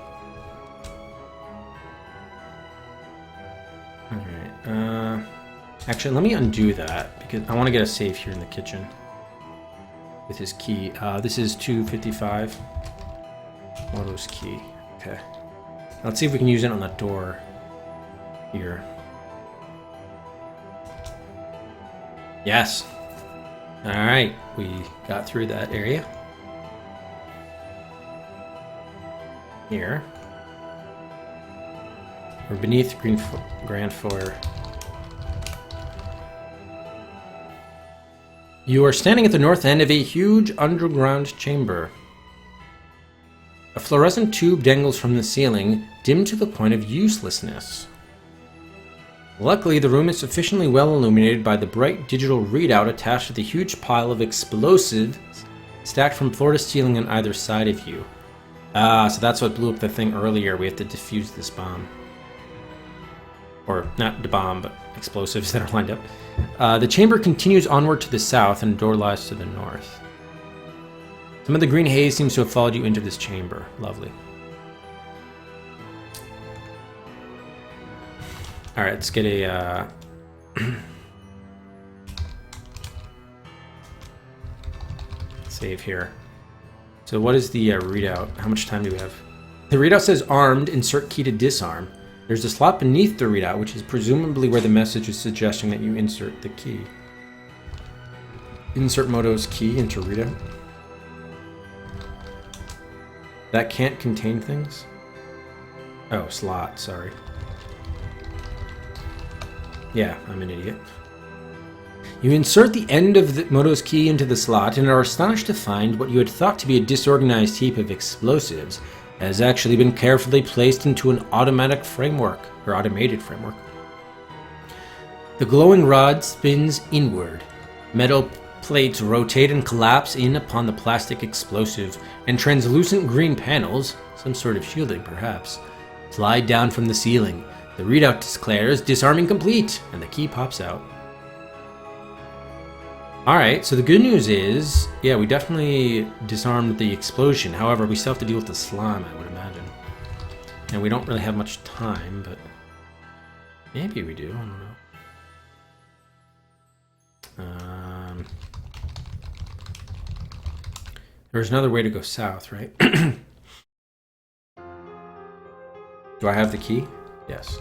Alright. Actually, let me undo that because I want to get a save here in the kitchen with his key. This is 255. Moto's key. Okay. Let's see if we can use it on the door here. Yes. Alright, we got through that area. Here. We're beneath Grand Floor. You are standing at the north end of a huge underground chamber. A fluorescent tube dangles from the ceiling, dim to the point of uselessness. Luckily, the room is sufficiently well illuminated by the bright digital readout attached to the huge pile of explosives stacked from floor to ceiling on either side of you. So that's what blew up the thing earlier. We have to defuse this bomb. Or not the bomb, but explosives that are lined up. The chamber continues onward to the south, and a door lies to the north. Some of the green haze seems to have followed you into this chamber. Lovely. Alright, let's get a... save here. So what is the readout? How much time do we have? The readout says armed, insert key to disarm. There's a slot beneath the readout, which is presumably where the message is suggesting that you insert the key. Insert Moto's key into readout. That can't contain things? Oh, slot, sorry. Yeah, I'm an idiot. You insert the end of the Moto's key into the slot and are astonished to find what you had thought to be a disorganized heap of explosives has actually been carefully placed into an automatic framework, or automated framework. The glowing rod spins inward. Metal plates rotate and collapse in upon the plastic explosive, and translucent green panels, some sort of shielding perhaps, slide down from the ceiling. The readout declares disarming complete, and the key pops out. Alright, so the good news is, yeah, we definitely disarmed the explosion. However, we still have to deal with the slime, I would imagine. And we don't really have much time, but maybe we do, I don't know. There's another way to go south, right? Do I have the key? Yes.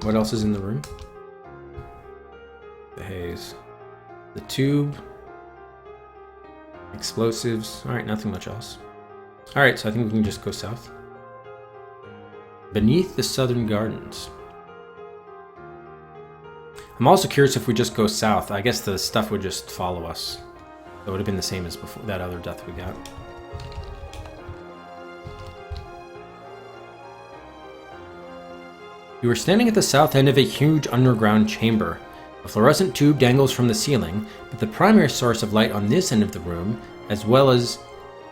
What else is in the room? The haze. The tube. Explosives. Alright, nothing much else. Alright, so I think we can just go south. Beneath the southern gardens. I'm also curious if we just go south. I guess the stuff would just follow us. That would have been the same as before that other death we got. You are standing at the south end of a huge underground chamber. A fluorescent tube dangles from the ceiling, but the primary source of light on this end of the room, as well as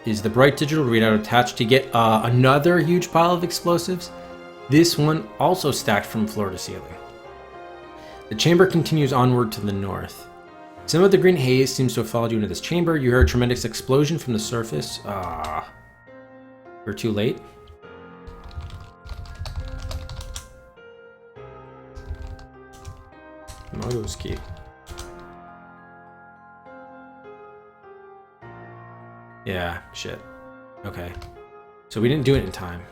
is the bright digital readout attached to get another huge pile of explosives. This one also stacked from floor to ceiling. The chamber continues onward to the north. Some of the green haze seems to have followed you into this chamber. You hear a tremendous explosion from the surface. We're too late. Moto's key. Yeah, shit. Okay. So we didn't do it in time.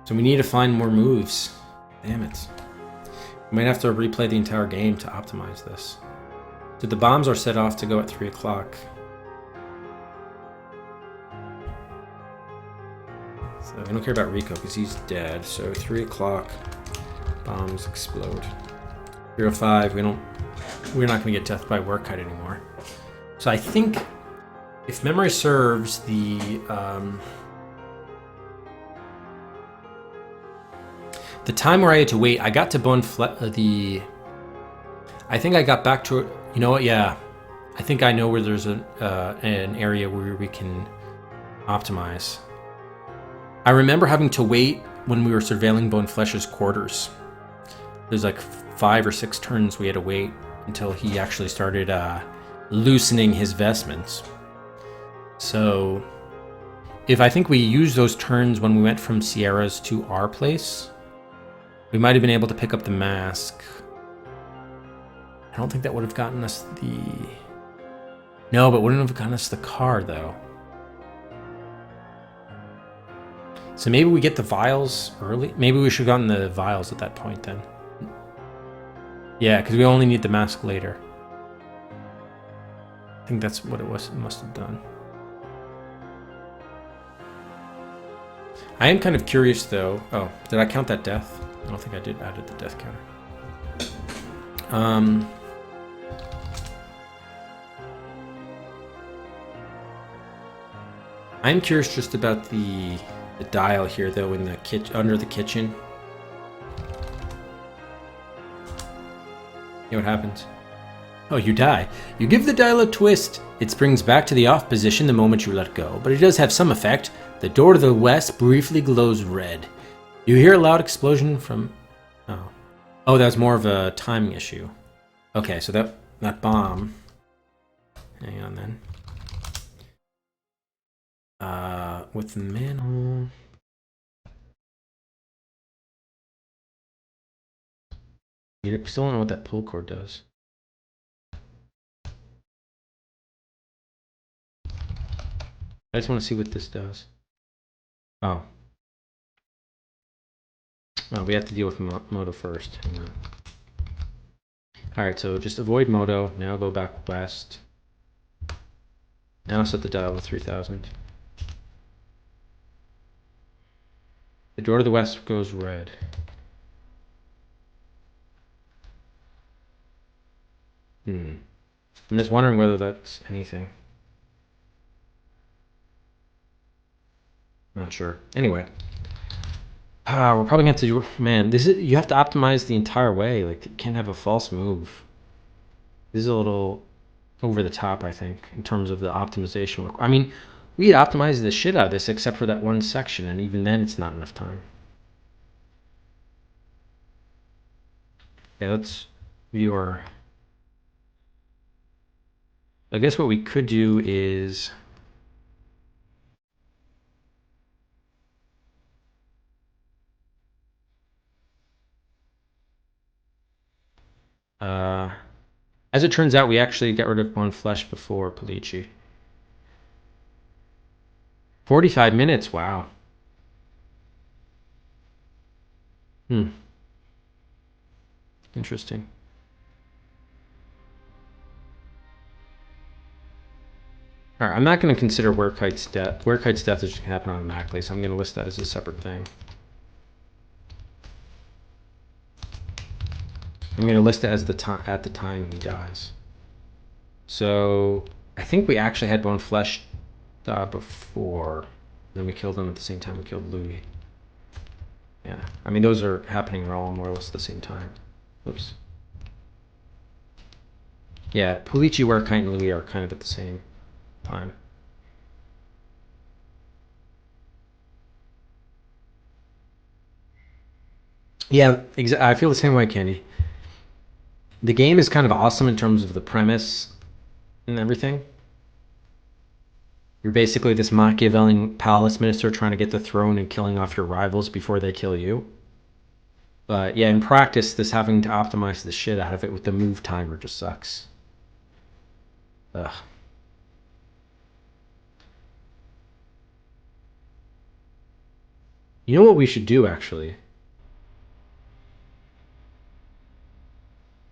So we need to find more moves. Damn it. We might have to replay the entire game to optimize this. So the bombs are set off to go at 3 o'clock. So we don't care about Rico because he's dead. So 3 o'clock, bombs explode. 3:05, we're not going to get death by work kite anymore. So I think, if memory serves, the time where I had to wait, I got to I think I got back to, you know what, yeah. I think I know where there's an area where we can optimize. I remember having to wait when we were surveilling Bone Flesh's quarters. There's like 5 or 6 turns we had to wait until he actually started loosening his vestments. So if I think we used those turns when we went from Sierra's to our place, we might have been able to pick up the mask. I don't think that would have gotten us No, but wouldn't have gotten us the car, though. So maybe we get the vials early? Maybe we should have gotten the vials at that point, then. Yeah, because we only need the mask later. I think that's what it must have done. I am kind of curious, though. Oh, did I count that death? I don't think I did. Added the death counter. I'm curious just about the dial here, though, in the under the kitchen. You know what happens? Oh, you die. You give the dial a twist. It springs back to the off position the moment you let go, but it does have some effect. The door to the west briefly glows red. You hear a loud explosion from... Oh, that was more of a timing issue. Okay, so that bomb... Hang on, then. With the manhole... You still don't know what that pull cord does. I just want to see what this does. Oh. Oh, we have to deal with Moto first. Hang on. Alright, so just avoid Moto. Now go back west. Now set the dial to 3000. The door to the west goes red. I'm just wondering whether that's anything. Not sure. Anyway. We're probably going to have to do... Man, you have to optimize the entire way. Like, you can't have a false move. This is a little over the top, I think, in terms of the optimization. I mean, we had optimized the shit out of this except for that one section, and even then it's not enough time. Yeah, let's view our... I guess what we could do is... as it turns out, we actually got rid of Bone Flesh before Polici. 45 minutes, wow. Interesting. Alright, I'm not going to consider Werekite's death. Werekite's death is just going to happen automatically, so I'm going to list that as a separate thing. I'm going to list it as at the time he dies. So I think we actually had Bone Flesh before. Then we killed him at the same time we killed Louis. Yeah, I mean those are happening all more or less at the same time. Oops. Yeah, Polici, Werekite, and Louis are kind of at the same time. Yeah, I feel the same way, Candy. The game is kind of awesome in terms of the premise and everything. You're basically this Machiavellian palace minister trying to get the throne and killing off your rivals before they kill you. But yeah, in practice, this having to optimize the shit out of it with the move timer just sucks. Ugh. You know what we should do, actually?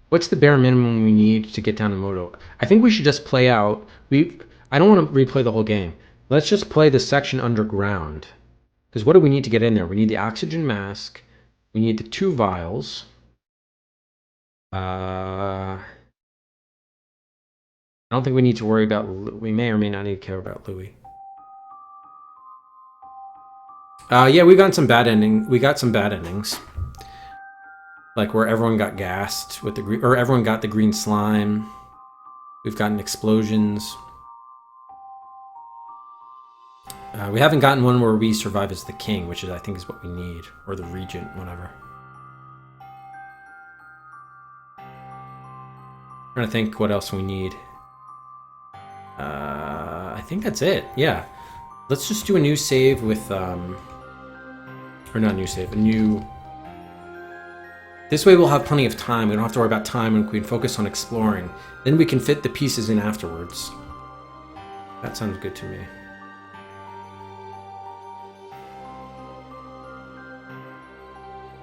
What's the bare minimum we need to get down to Moto? I think we should just play out. I don't want to replay the whole game. Let's just play the section underground. Because what do we need to get in there? We need the oxygen mask. We need the 2 vials. I don't think we need to worry about... We may or may not need to care about Louis. Yeah, we got some bad endings. Like where everyone got gassed with the green... Or everyone got the green slime. We've gotten explosions. We haven't gotten one where we survive as the king, which is, I think, is what we need. Or the regent, whatever. I'm trying to think what else we need. I think that's it. Yeah. Let's just do a new save with... Or not a new save, a new... This way we'll have plenty of time. We don't have to worry about time and we can focus on exploring. Then we can fit the pieces in afterwards. That sounds good to me.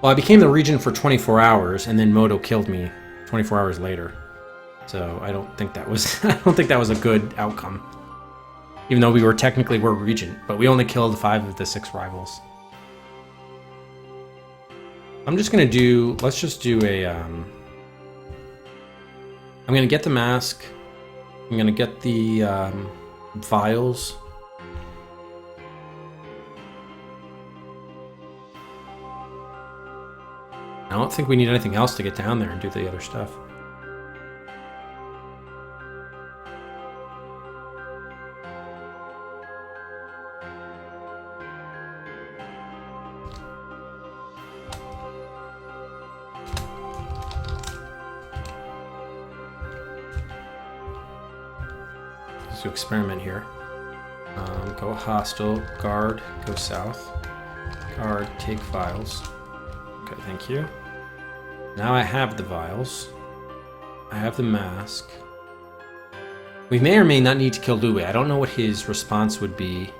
Well, I became the regent for 24 hours, and then Moto killed me 24 hours later. So I don't think that was a good outcome. Even though we were regent, but we only killed 5 of the 6 rivals. I'm just gonna do. Let's just do a. I'm gonna get the mask. I'm gonna get the vials. I don't think we need anything else to get down there and do the other stuff. Let's do experiment here. Go hostile, guard, go south. Guard, take vials. Okay, thank you. Now I have the vials. I have the mask. We may or may not need to kill Louis. I don't know what his response would be.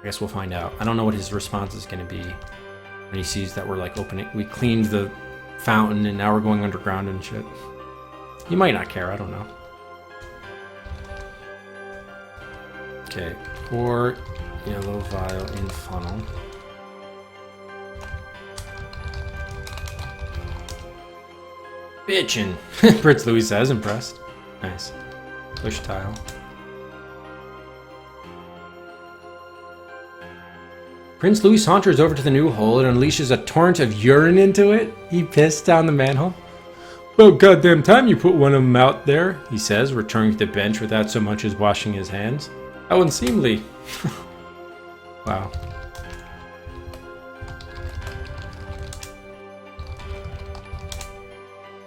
I guess we'll find out. I don't know what his response is going to be when he sees that we're like opening. We cleaned the fountain and now we're going underground and shit. He might not care. I don't know. Okay, pour yellow vial in funnel. Bitchin', Prince Louis says, impressed. Nice. Push tile. Prince Louis saunters over to the new hole and unleashes a torrent of urine into it. He pissed down the manhole. Well, goddamn time you put one of them out there, he says, returning to the bench without so much as washing his hands. How unseemly. Wow.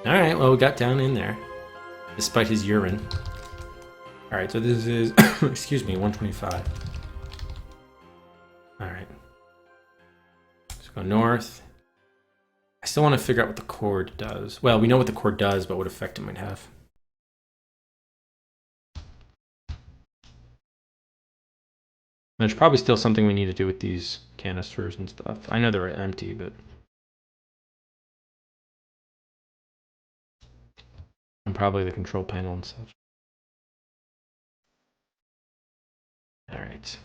Alright, well, we got down in there. Despite his urine. Alright, so this is, excuse me, 125. Alright. Let's go north. I still want to figure out what the cord does. Well, we know what the cord does, but what effect it might have. There's probably still something we need to do with these canisters and stuff. I know they're empty, but... And probably the control panel and stuff. Alright.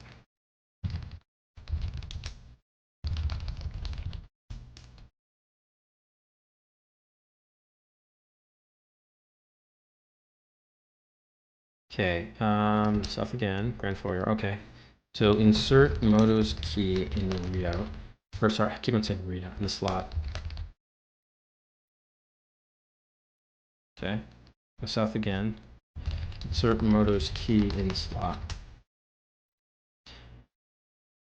Okay, stuff again, grand foyer, okay. So insert Moto's key in the readout. Or sorry, I keep on saying readout, in the slot. Okay, go south again. Insert Moto's key in the slot.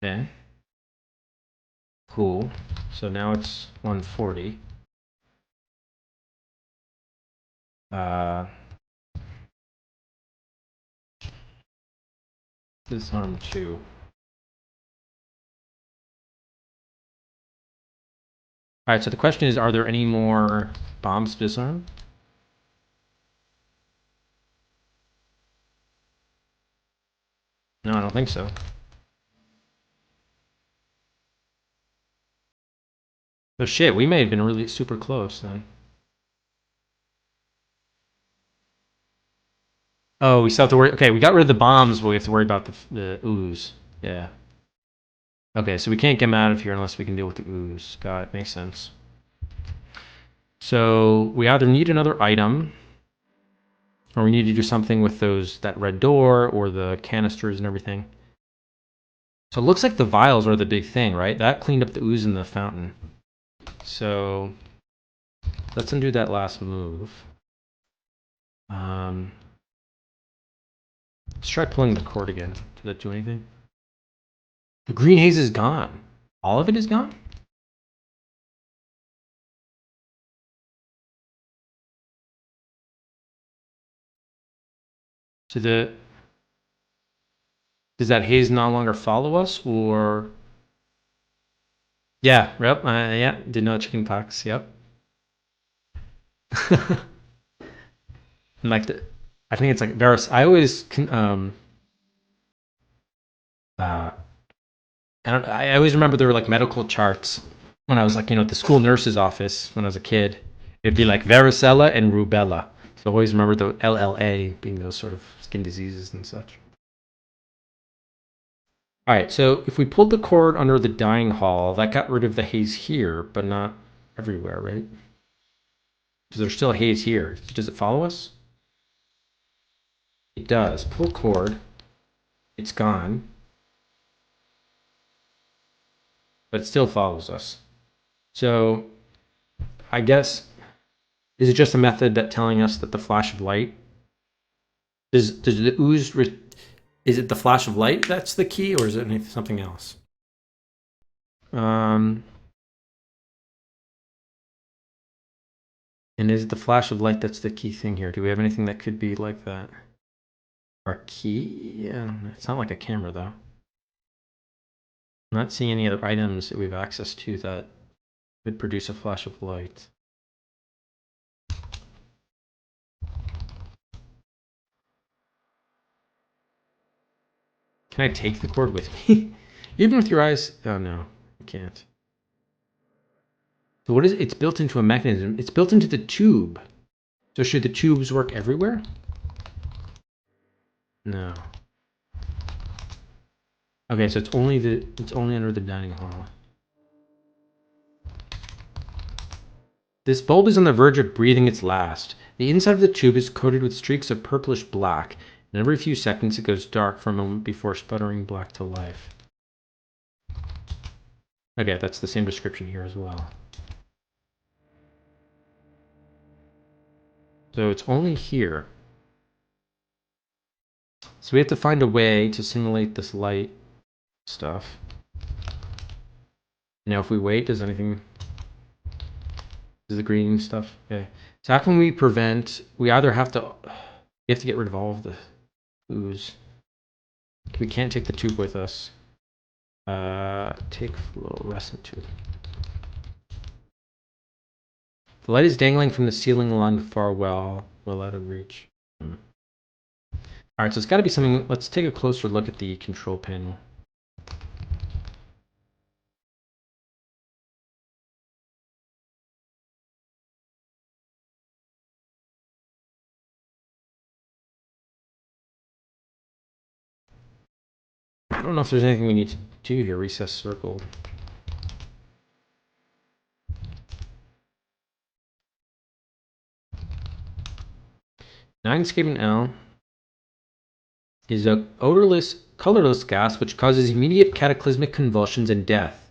Okay. Cool. So now it's 140. Disarm 2. Alright, so the question is, are there any more bombs to disarm? No, I don't think so. Oh shit, we may have been really super close then. Oh, we still have to worry. Okay, we got rid of the bombs, but we have to worry about the ooze. Yeah. Okay, so we can't get them out of here unless we can deal with the ooze. Got it. Makes sense. So we either need another item, or we need to do something with that red door, or the canisters and everything. So it looks like the vials are the big thing, right? That cleaned up the ooze in the fountain. So let's undo that last move. Let's try pulling the cord again. Did that do anything? The green haze is gone. All of it is gone? So does that haze no longer follow us, or? Yeah, yep, yeah, did know chicken pox, yep. Like I think it's like I always I always remember there were like medical charts when I was like, at the school nurse's office when I was a kid. It'd be like varicella and rubella. So I always remember the LLA being those sort of skin diseases and such. All right, so if we pulled the cord under the dining hall, that got rid of the haze here, but not everywhere, right? Because there's still haze here. Does it follow us? It does. Pull cord. It's gone. But it still follows us. So I guess, is it just a method that telling us that the flash of light does the ooze is it the flash of light that's the key, or is it something else? And is it the flash of light that's the key thing here? Do we have anything that could be like that? Our key? Yeah, it's not like a camera though. I'm not seeing any other items that we have access to that could produce a flash of light. Can I take the cord with me? Even with your eyes? Oh no, I can't. So what is it? It's built into a mechanism. It's built into the tube. So should the tubes work everywhere? No. Okay, so it's only under the dining hall. This bulb is on the verge of breathing its last. The inside of the tube is coated with streaks of purplish black, and every few seconds it goes dark for a moment before sputtering black to life. Okay, that's the same description here as well. So it's only here. So we have to find a way to simulate this light stuff. Now if we wait, does the green stuff? Okay. So how can we prevent, we have to get rid of all of the ooze. We can't take the tube with us. Take fluorescent tube. The light is dangling from the ceiling along the far wall, well out of reach. All right, so it's got to be something. Let's take a closer look at the control panel. I don't know if there's anything we need to do here. Recess circle. Ninescaping L is a odorless, colorless gas which causes immediate cataclysmic convulsions and death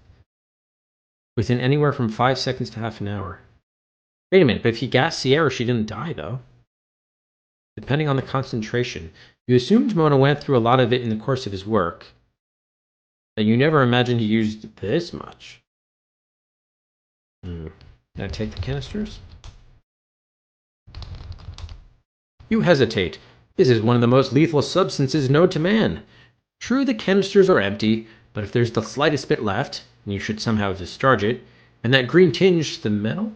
within anywhere from 5 seconds to half an hour. Wait a minute, but if he gassed Sierra, she didn't die, though. Depending on the concentration. You assumed Mona went through a lot of it in the course of his work, but you never imagined he used this much. Can I take the canisters? You hesitate. This is one of the most lethal substances known to man. True, the canisters are empty, but if there's the slightest bit left, and you should somehow discharge it, and that green tinge to the metal?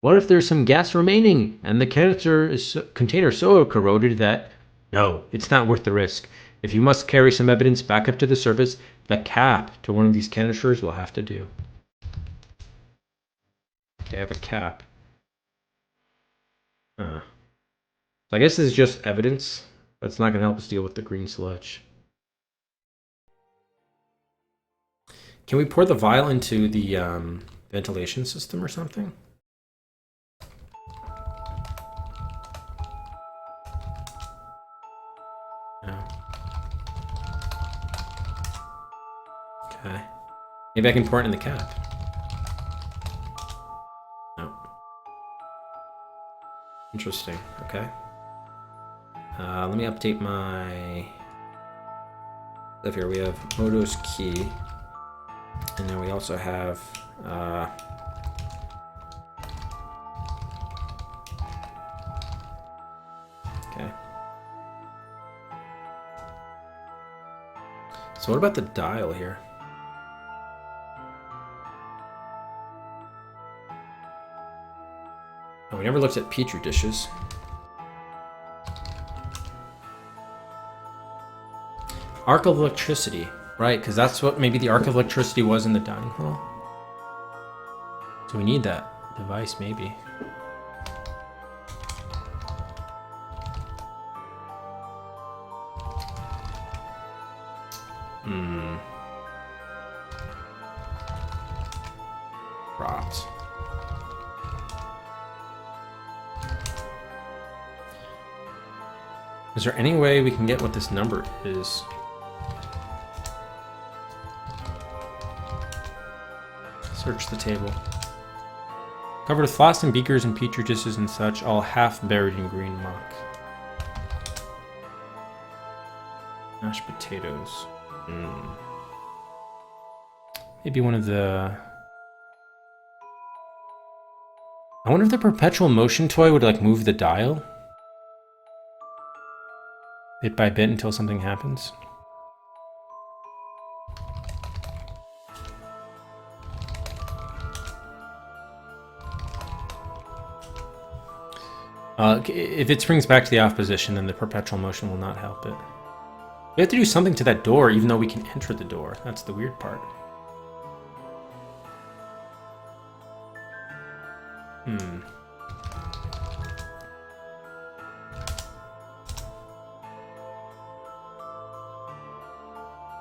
What if there's some gas remaining, and the container so corroded that... No, it's not worth the risk. If you must carry some evidence back up to the surface, the cap to one of these canisters will have to do. They have a cap. So I guess this is just evidence, but it's not going to help us deal with the green sludge. Can we pour the vial into the ventilation system or something? No. Okay. Maybe I can pour it in the cap. No. Interesting. Okay. Let me update my stuff here. We have Moto's key. And then we also have okay. So what about the dial here? Oh, we never looked at petri dishes. Arc of electricity. Right, because that's what maybe the arc of electricity was in the dining hall. So we need that device, maybe. Rot. Is there any way we can get what this number is? Search the table. Covered with flasks and beakers and petri dishes and such, all half buried in green muck. Mashed potatoes. Maybe one of the... I wonder if the perpetual motion toy would like move the dial? Bit by bit until something happens. If it springs back to the off position, then the perpetual motion will not help it. We have to do something to that door, even though we can enter the door. That's the weird part.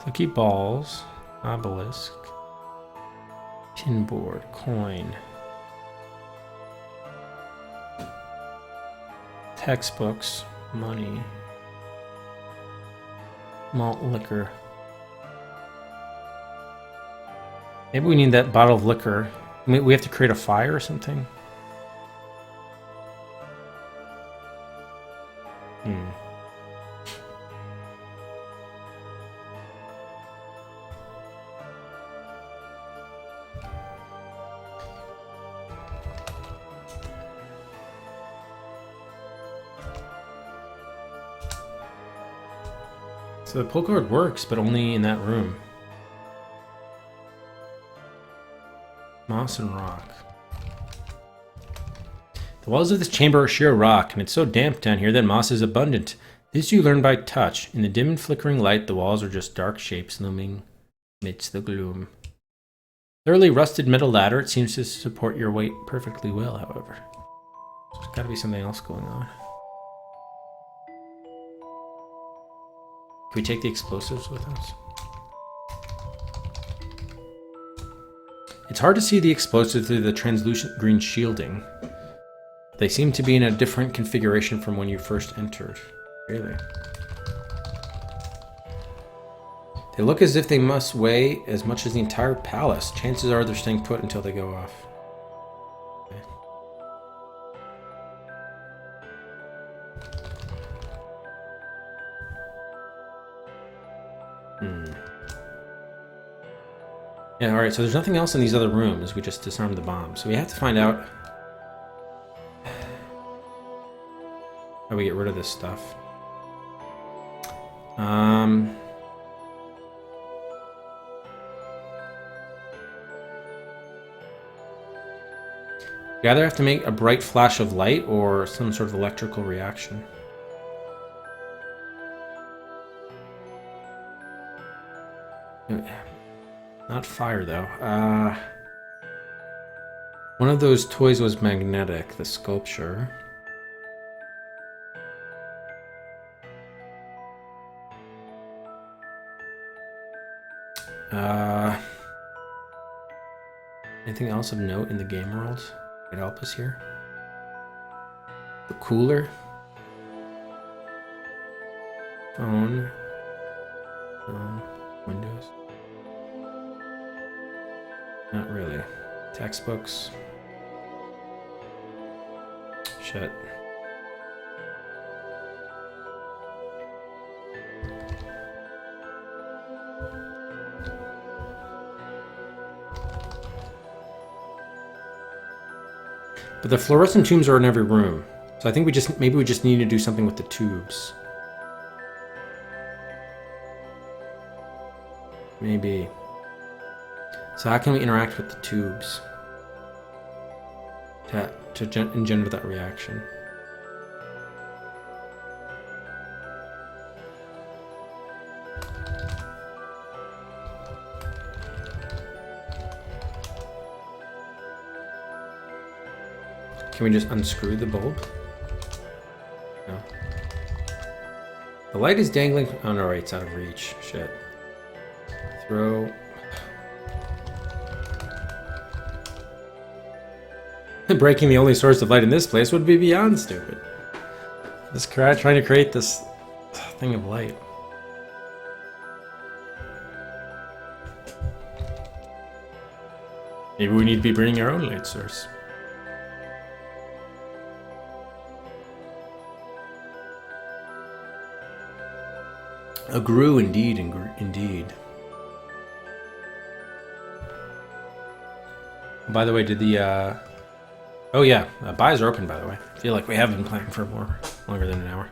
Lucky balls, obelisk, pinboard, coin. Textbooks, money, malt liquor. Maybe we need that bottle of liquor. We have to create a fire or something. So the procured works, but only in that room. Moss and rock. The walls of this chamber are sheer rock, and it's so damp down here that moss is abundant. This you learn by touch. In the dim and flickering light, the walls are just dark shapes looming amidst the gloom. Thoroughly rusted metal ladder, it seems to support your weight perfectly well, however. There's gotta be something else going on. Can we take the explosives with us? It's hard to see the explosives through the translucent green shielding. They seem to be in a different configuration from when you first entered. Really? They look as if they must weigh as much as the entire palace. Chances are they're staying put until they go off. Yeah, alright, so there's nothing else in these other rooms. We just disarmed the bomb. So we have to find out how we get rid of this stuff. We either have to make a bright flash of light or some sort of electrical reaction. Not fire, though. One of those toys was magnetic, the sculpture. Anything else of note in the game world could help us here? The cooler. Phone. Windows. Not really. Textbooks. Shit. But the fluorescent tubes are in every room. So I think maybe we just need to do something with the tubes. Maybe. So how can we interact with the tubes to engender that reaction? Can we just unscrew the bulb? No. The light is dangling. Oh no, right, it's out of reach. Shit. Throw. Breaking the only source of light in this place would be beyond stupid. This crowd trying to create this thing of light. Maybe we need to be bringing our own light source. A grew indeed, indeed. By the way, did the oh yeah, buys are open. By the way, I feel like we have been playing for longer than an hour.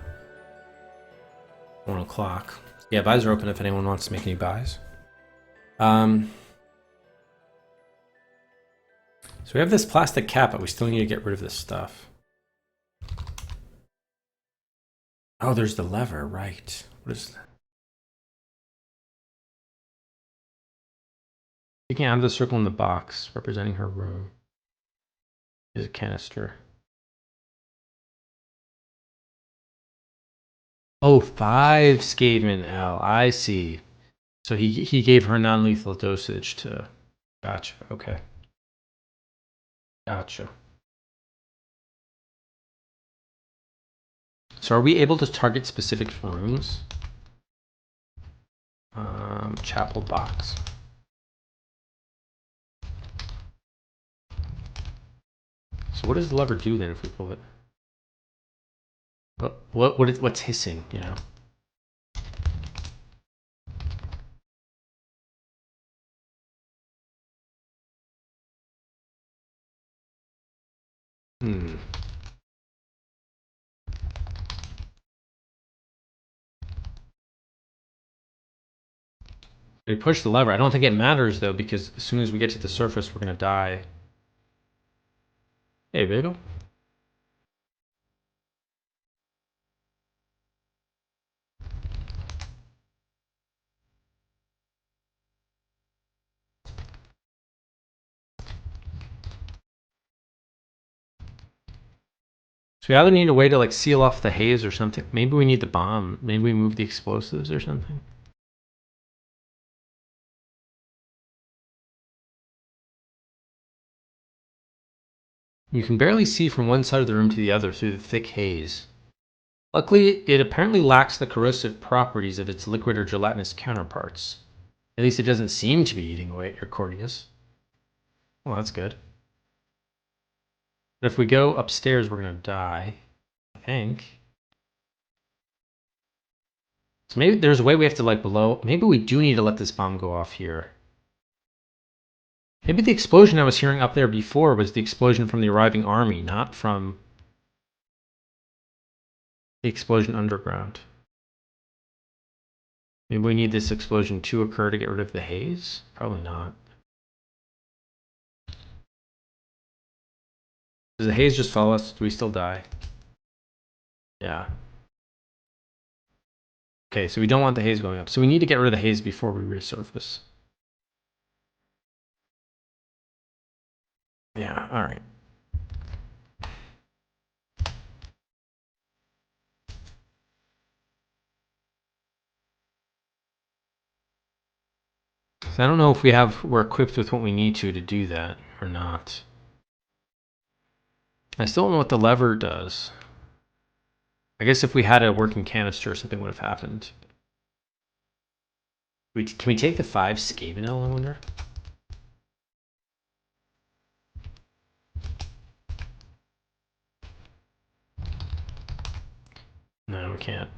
1 o'clock. Yeah, buys are open if anyone wants to make any buys. So we have this plastic cap, but we still need to get rid of this stuff. Oh, there's the lever, right? What is that? Taking out of the circle in the box, representing her room, is a canister. Oh, 5 Skaven L. I see. So he gave her non-lethal dosage to. Gotcha. Okay. Gotcha. So are we able to target specific rooms? Chapel box. So what does the lever do then if we pull it? What's hissing? You know. We push the lever. I don't think it matters though, because as soon as we get to the surface, we're gonna die. Hey, Bagel. So we either need a way to like seal off the haze or something. Maybe we need the bomb. Maybe we move the explosives or something. You can barely see from one side of the room to the other through the thick haze. Luckily, it apparently lacks the corrosive properties of its liquid or gelatinous counterparts. At least it doesn't seem to be eating away at your corneas. Well, that's good. But if we go upstairs, we're gonna die. I think. So maybe there's a way we have to like blow. Maybe we do need to let this bomb go off here. Maybe the explosion I was hearing up there before was the explosion from the arriving army, not from the explosion underground. Maybe we need this explosion to occur to get rid of the haze? Probably not. Does the haze just follow us? Do we still die? Yeah. Okay, so we don't want the haze going up. So we need to get rid of the haze before we resurface. Yeah, alright. So I don't know if we're equipped with what we need to do that or not. I still don't know what the lever does. I guess if we had a working canister, something would have happened. Can we take the 5 Skavenel, I wonder? No, we can't.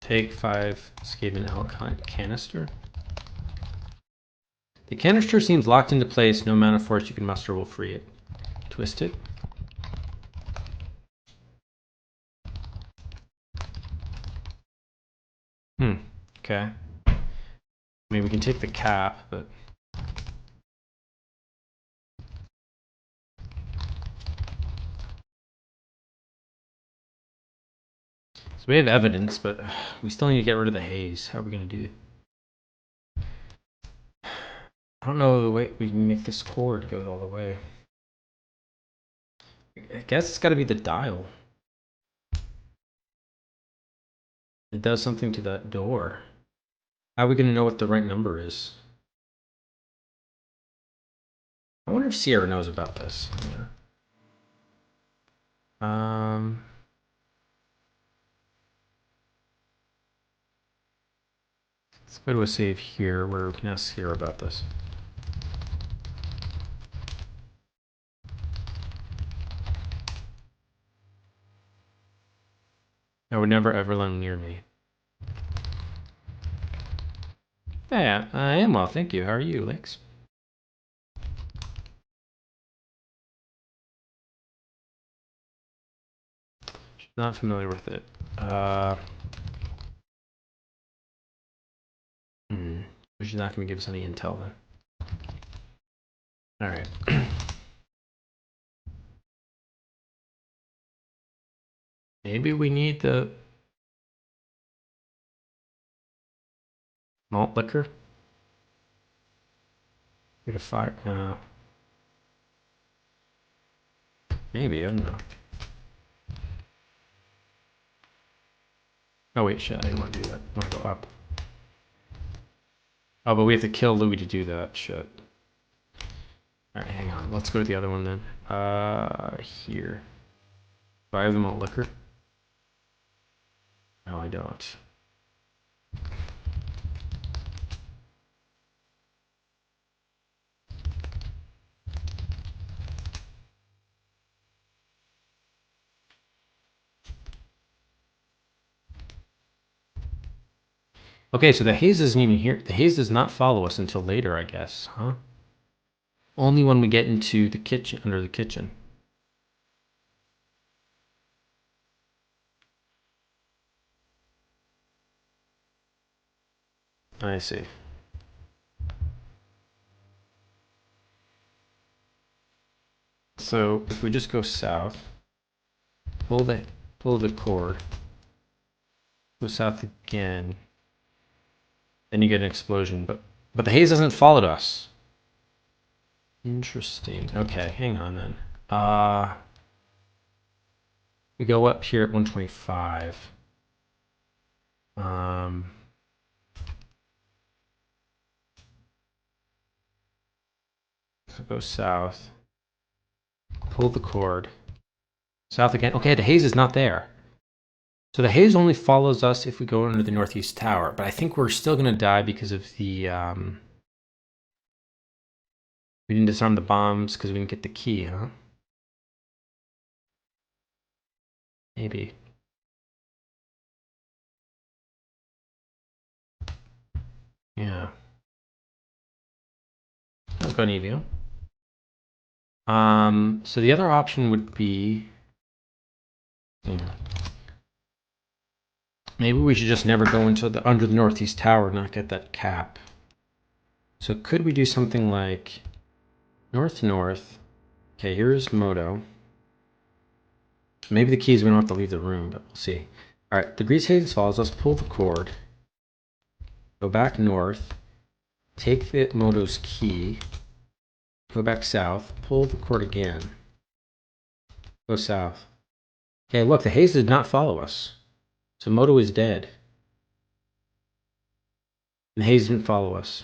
Take 5 Skavenel canister. The canister seems locked into place. No amount of force you can muster will free it. Twist it. Okay. I mean, we can take the cap, but... So we have evidence, but we still need to get rid of the haze. How are we going to do it? I don't know the way we can make this cord go all the way. I guess it's got to be the dial. It does something to that door. How are we going to know what the right number is? I wonder if Sierra knows about this. Let's go to a save here where we can ask Sierra about this. I would never ever let him near me. Yeah, I am well, thank you. How are you, Lex? She's not familiar with it. She's not going to give us any intel then. All right. Maybe we need the malt liquor. Get a fire. Maybe, I don't know. Oh wait, shit, I didn't want to do that. I want to go up. Oh, but we have to kill Louis to do that. Shit. Alright, hang on. Let's go to the other one then. Here. Do I have the malt liquor? No, I don't. Okay, so the haze isn't even here. The haze does not follow us until later, I guess, huh? Only when we get into the kitchen, under the kitchen. I see. So if we just go south, pull the cord, go south again, then you get an explosion. But the haze hasn't followed us. Interesting. Okay, hang on then. We go up here at 125. So go south. Pull the cord. South again. Okay, the haze is not there. So the haze only follows us if we go under the northeast tower. But I think we're still going to die because of the... we didn't disarm the bombs because we didn't get the key, huh? Maybe. Yeah. Let's go Nevio. So the other option would be... Maybe we should just never go into the under the northeast tower and not get that cap. So could we do something like north-north? Okay, here's Moto. Maybe the keys we don't have to leave the room, but we'll see. All right, the grease haze follows. Let's pull the cord. Go back north. Take the Moto's key. Go back south. Pull the cord again. Go south. Okay, look, the haze did not follow us. So Moto is dead. And the haze didn't follow us.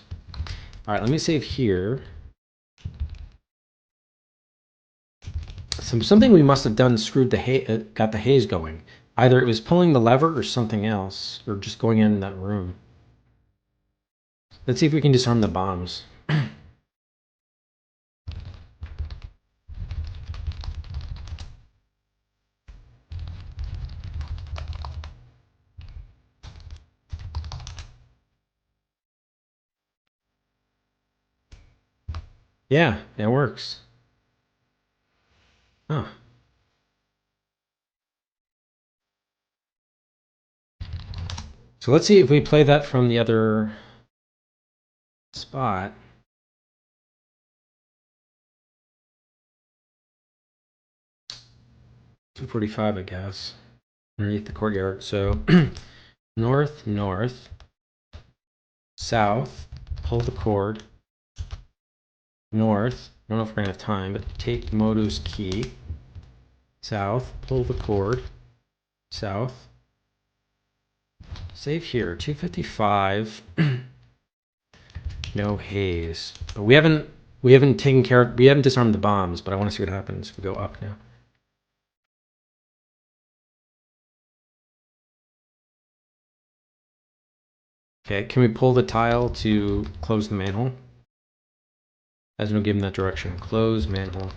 Alright, let me save here. Something we must have done screwed the got the haze going. Either it was pulling the lever or something else. Or just going in that room. Let's see if we can disarm the bombs. Yeah, it works. Huh. So let's see if we play that from the other spot. .245, I guess. Underneath the courtyard. So north, north, south, pull the cord, north. I don't know if we're gonna have time, but take Moto's key. South, pull the cord, south. Save here, 255. No haze. But we haven't taken care of, we haven't disarmed the bombs, but I want to see what happens if we go up now. Okay, can we pull the tile to close the manhole? Has no given that direction. Close manhole.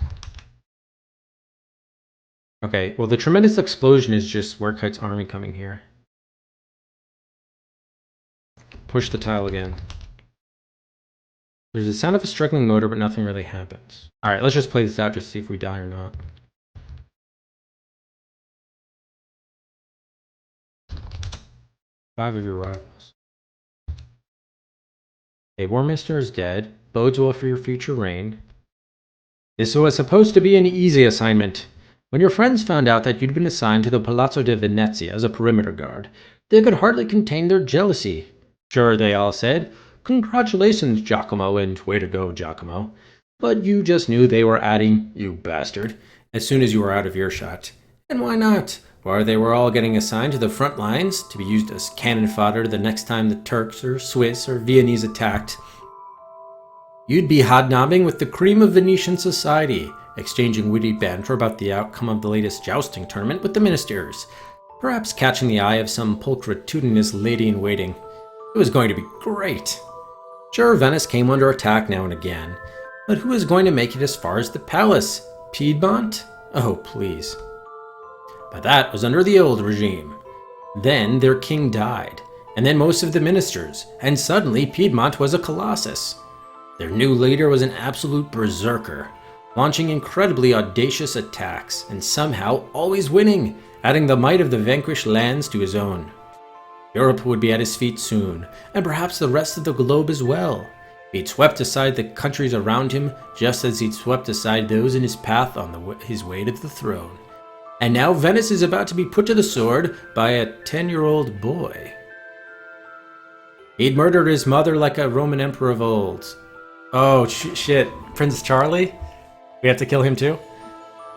Okay, well the tremendous explosion is just Werkite's army coming here. Push the tile again. There's the sound of a struggling motor, but nothing really happens. Alright, let's just play this out just to see if we die or not. Five of your rivals. Okay, Warminster is dead. Bodes well for your future reign. This was supposed to be an easy assignment. When your friends found out that you'd been assigned to the Palazzo di Venezia as a perimeter guard, they could hardly contain their jealousy. Sure, they all said, "Congratulations, Giacomo," and "Way to go, Giacomo." But you just knew they were adding, "You bastard," as soon as you were out of earshot. And why not? For they were all getting assigned to the front lines to be used as cannon fodder the next time the Turks or Swiss or Viennese attacked. You'd be hobnobbing with the cream of Venetian society, exchanging witty banter about the outcome of the latest jousting tournament with the ministers, perhaps catching the eye of some pulchritudinous lady-in-waiting. It was going to be great. Sure, Venice came under attack now and again, but who was going to make it as far as the palace? Piedmont? Oh, please. But that was under the old regime. Then their king died, and then most of the ministers, and suddenly Piedmont was a colossus. Their new leader was an absolute berserker, launching incredibly audacious attacks, and somehow always winning, adding the might of the vanquished lands to his own. Europe would be at his feet soon, and perhaps the rest of the globe as well. He'd swept aside the countries around him, just as he'd swept aside those in his path on his way to the throne. And now Venice is about to be put to the sword by a 10-year-old boy. He'd murdered his mother like a Roman emperor of old. Oh, shit. Prince Charlie? We have to kill him too?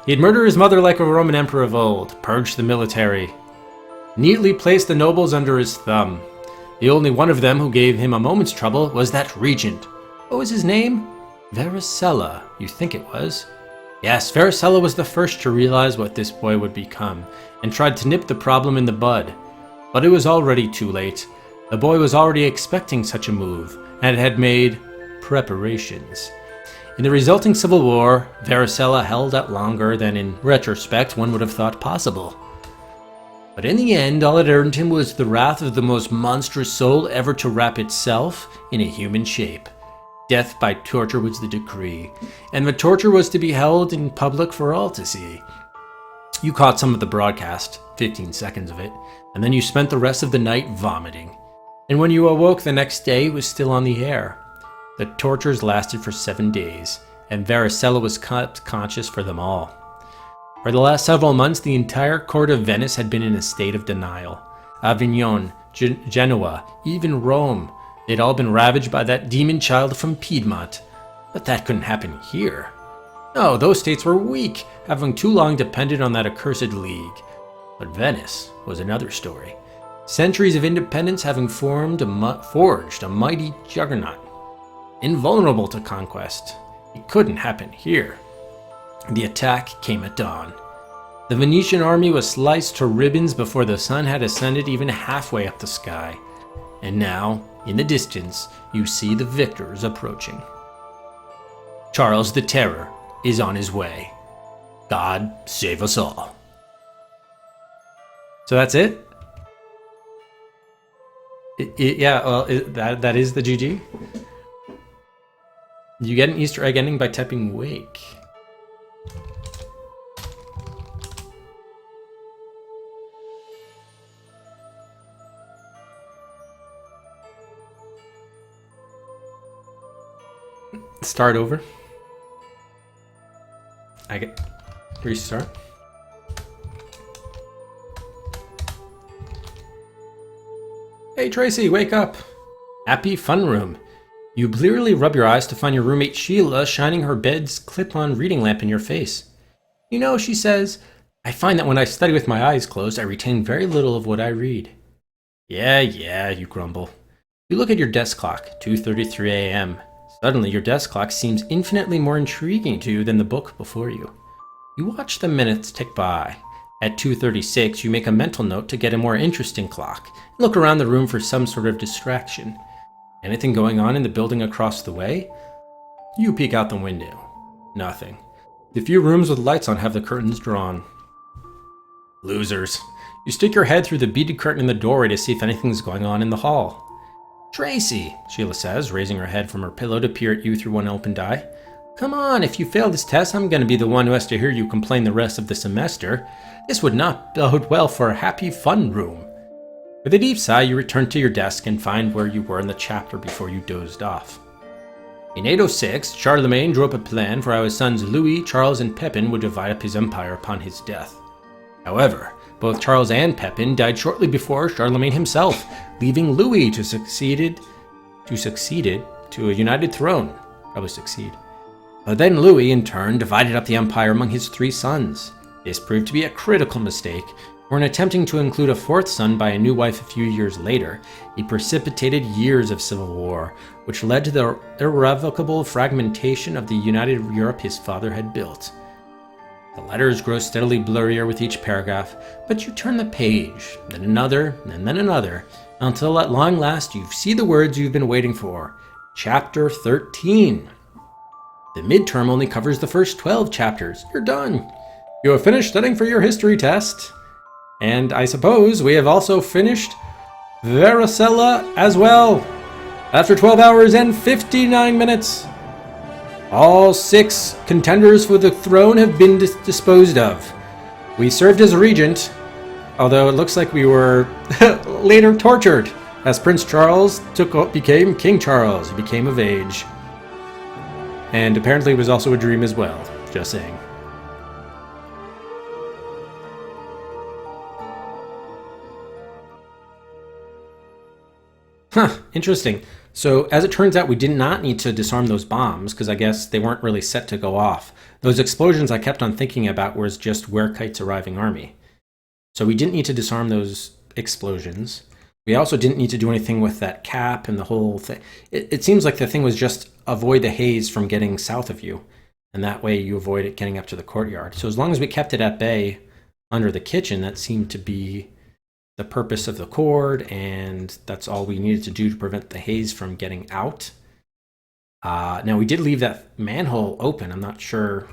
He'd murder his mother like a Roman emperor of old, purge the military, neatly placed the nobles under his thumb. The only one of them who gave him a moment's trouble was that regent. What was his name? Varicella, you think it was. Yes, Varicella was the first to realize what this boy would become, and tried to nip the problem in the bud. But it was already too late. The boy was already expecting such a move, and had made preparations. In the resulting civil war, Varicella held out longer than in retrospect one would have thought possible. But in the end, all it earned him was the wrath of the most monstrous soul ever to wrap itself in a human shape. Death by torture was the decree, and the torture was to be held in public for all to see. You caught some of the broadcast, 15 seconds of it, and then you spent the rest of the night vomiting. And when you awoke the next day, it was still on the air. The tortures lasted for 7 days, and Varicella was kept conscious for them all. For the last several months, the entire court of Venice had been in a state of denial. Avignon, Genoa, even Rome, They'd all been ravaged by that demon child from Piedmont. But that couldn't happen here. No, those states were weak, having too long depended on that accursed league. But Venice was another story. Centuries of independence having forged a mighty juggernaut. Invulnerable to conquest. It couldn't happen here. The attack came at dawn. The Venetian army was sliced to ribbons before the sun had ascended even halfway up the sky. And now, in the distance, you see the victors approaching. Charles the Terror is on his way. God save us all. So that's it? That is the GG. You get an Easter egg ending by typing wake. Start over. I get restart. Hey Tracy, wake up! Happy fun room. You blearily rub your eyes to find your roommate Sheila shining her bed's clip-on reading lamp in your face. You know, she says, I find that when I study with my eyes closed, I retain very little of what I read. Yeah, you grumble. You look at your desk clock, 2:33 a.m. Suddenly, your desk clock seems infinitely more intriguing to you than the book before you. You watch the minutes tick by. At 2:36, you make a mental note to get a more interesting clock, and look around the room for some sort of distraction. Anything going on in the building across the way? You peek out the window. Nothing. The few rooms with lights on have the curtains drawn. Losers. You stick your head through the beaded curtain in the doorway to see if anything's going on in the hall. Tracy, Sheila says, raising her head from her pillow to peer at you through one opened eye. Come on, if you fail this test, I'm going to be the one who has to hear you complain the rest of the semester. This would not bode well for a happy fun room. With a deep sigh, you return to your desk and find where you were in the chapter before you dozed off. In 806, Charlemagne drew up a plan for how his sons Louis, Charles, and Pepin would divide up his empire upon his death. However, both Charles and Pepin died shortly before Charlemagne himself, leaving Louis to succeed to a united throne. Probably succeed. But then Louis, in turn, divided up the empire among his three sons. This proved to be a critical mistake, for in attempting to include a fourth son by a new wife a few years later, he precipitated years of civil war, which led to the irrevocable fragmentation of the united Europe his father had built. The letters grow steadily blurrier with each paragraph, but you turn the page, then another, and then another, until at long last you see the words you've been waiting for. Chapter 13. The midterm only covers the first 12 chapters. You're done. You have finished studying for your history test. And I suppose we have also finished Varicella as well. After 12 hours and 59 minutes, all 6 contenders for the throne have been disposed of. We served as regent, although it looks like we were later tortured, as Prince Charles became King Charles. He became of age. And apparently it was also a dream as well, just saying. Interesting. So, as it turns out, we did not need to disarm those bombs, because I guess they weren't really set to go off. Those explosions I kept on thinking about was just Werekite's arriving army. So we didn't need to disarm those explosions. We also didn't need to do anything with that cap and the whole thing. It seems like the thing was just avoid the haze from getting south of you, and that way you avoid it getting up to the courtyard. So as long as we kept it at bay under the kitchen, that seemed to be the purpose of the cord, and that's all we needed to do to prevent the haze from getting out. Now, we did leave that manhole open, I'm not sure.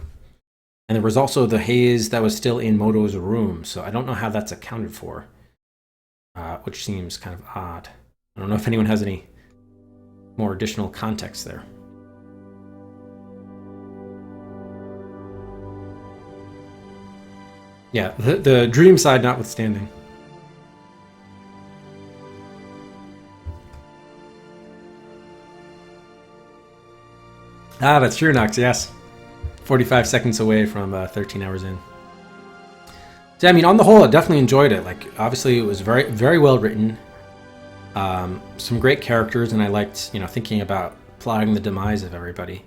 And there was also the haze that was still in Moto's room, so I don't know how that's accounted for, which seems kind of odd. I don't know if anyone has any more additional context there. Yeah, the dream side notwithstanding. Ah, that's true, Nox, yes. 45 seconds away from 13 hours in. So, I mean, on the whole, I definitely enjoyed it. Like, obviously, it was very, very well written. Some great characters, and I liked, thinking about plotting the demise of everybody.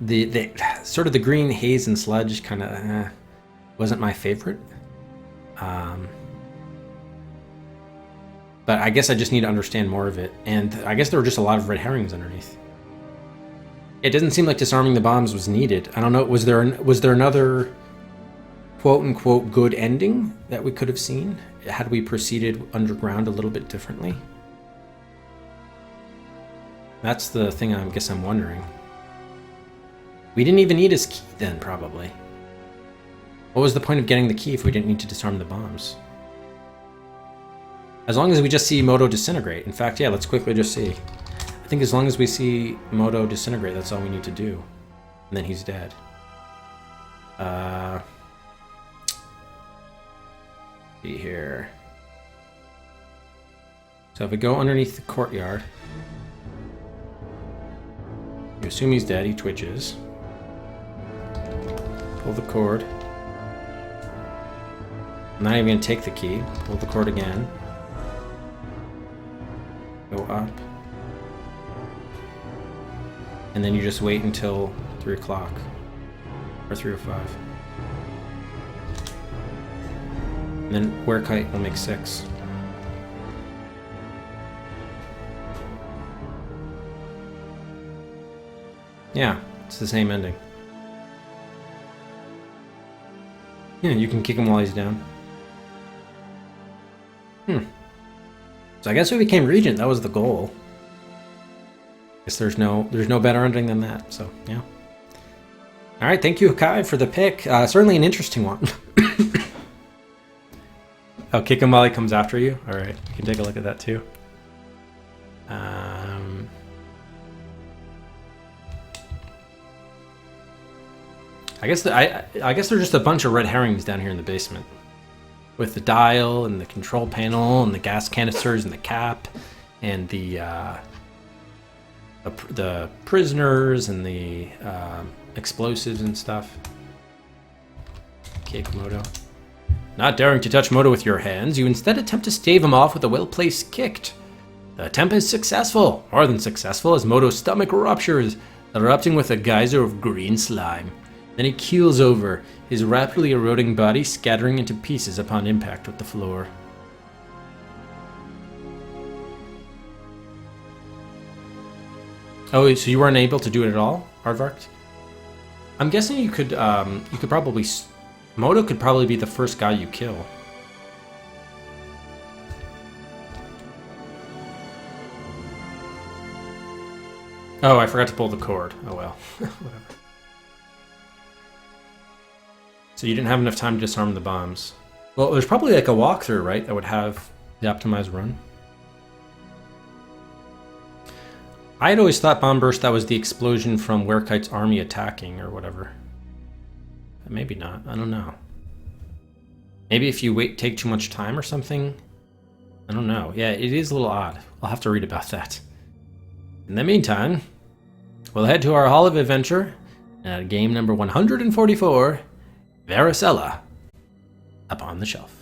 The sort of the green haze and sludge kind of wasn't my favorite. But I guess I just need to understand more of it, and I guess there were just a lot of red herrings underneath. It doesn't seem like disarming the bombs was needed. I don't know. Was there another quote-unquote good ending that we could have seen had we proceeded underground a little bit differently? That's the thing I guess I'm wondering. We didn't even need his key then, probably. What was the point of getting the key if we didn't need to disarm the bombs? As long as we just see Moto disintegrate. In fact, yeah, let's quickly just see. I think as long as we see Moto disintegrate, that's all we need to do. And then he's dead. See here. So if we go underneath the courtyard, you assume he's dead, he twitches. Pull the cord. I'm not even going to take the key. Pull the cord again. Go up. And then you just wait until 3 o'clock. Or 3:05. And then Werekite will make 6. Yeah, it's the same ending. Yeah, you can kick him while he's down. So I guess we became regent. That was the goal. Guess there's no better ending than that. So yeah. All right, thank you, Kai, for the pick. Certainly an interesting one. I'll kick him while he comes after you. All right, you can take a look at that too. I guess there's just a bunch of red herrings down here in the basement, with the dial and the control panel and the gas canisters and the cap and the prisoners and the explosives and stuff. Kick Moto. Not daring to touch Moto with your hands, you instead attempt to stave him off with a well-placed kick. The attempt is successful, more than successful, as Moto's stomach ruptures, erupting with a geyser of green slime. Then he keels over, his rapidly eroding body scattering into pieces upon impact with the floor. Oh, so you weren't able to do it at all, Aardvark? I'm guessing you could probably... Moto could probably be the first guy you kill. Oh, I forgot to pull the cord. Oh well, whatever. So you didn't have enough time to disarm the bombs. Well, there's probably like a walkthrough, right, that would have the optimized run. I had always thought Bomb Burst, that was the explosion from Werekite's army attacking or whatever. Maybe not, I don't know. Maybe if you take too much time or something? I don't know. Yeah, it is a little odd. I'll have to read about that. In the meantime, we'll head to our Hall of Adventure at game number 144, Varicella, up on the shelf.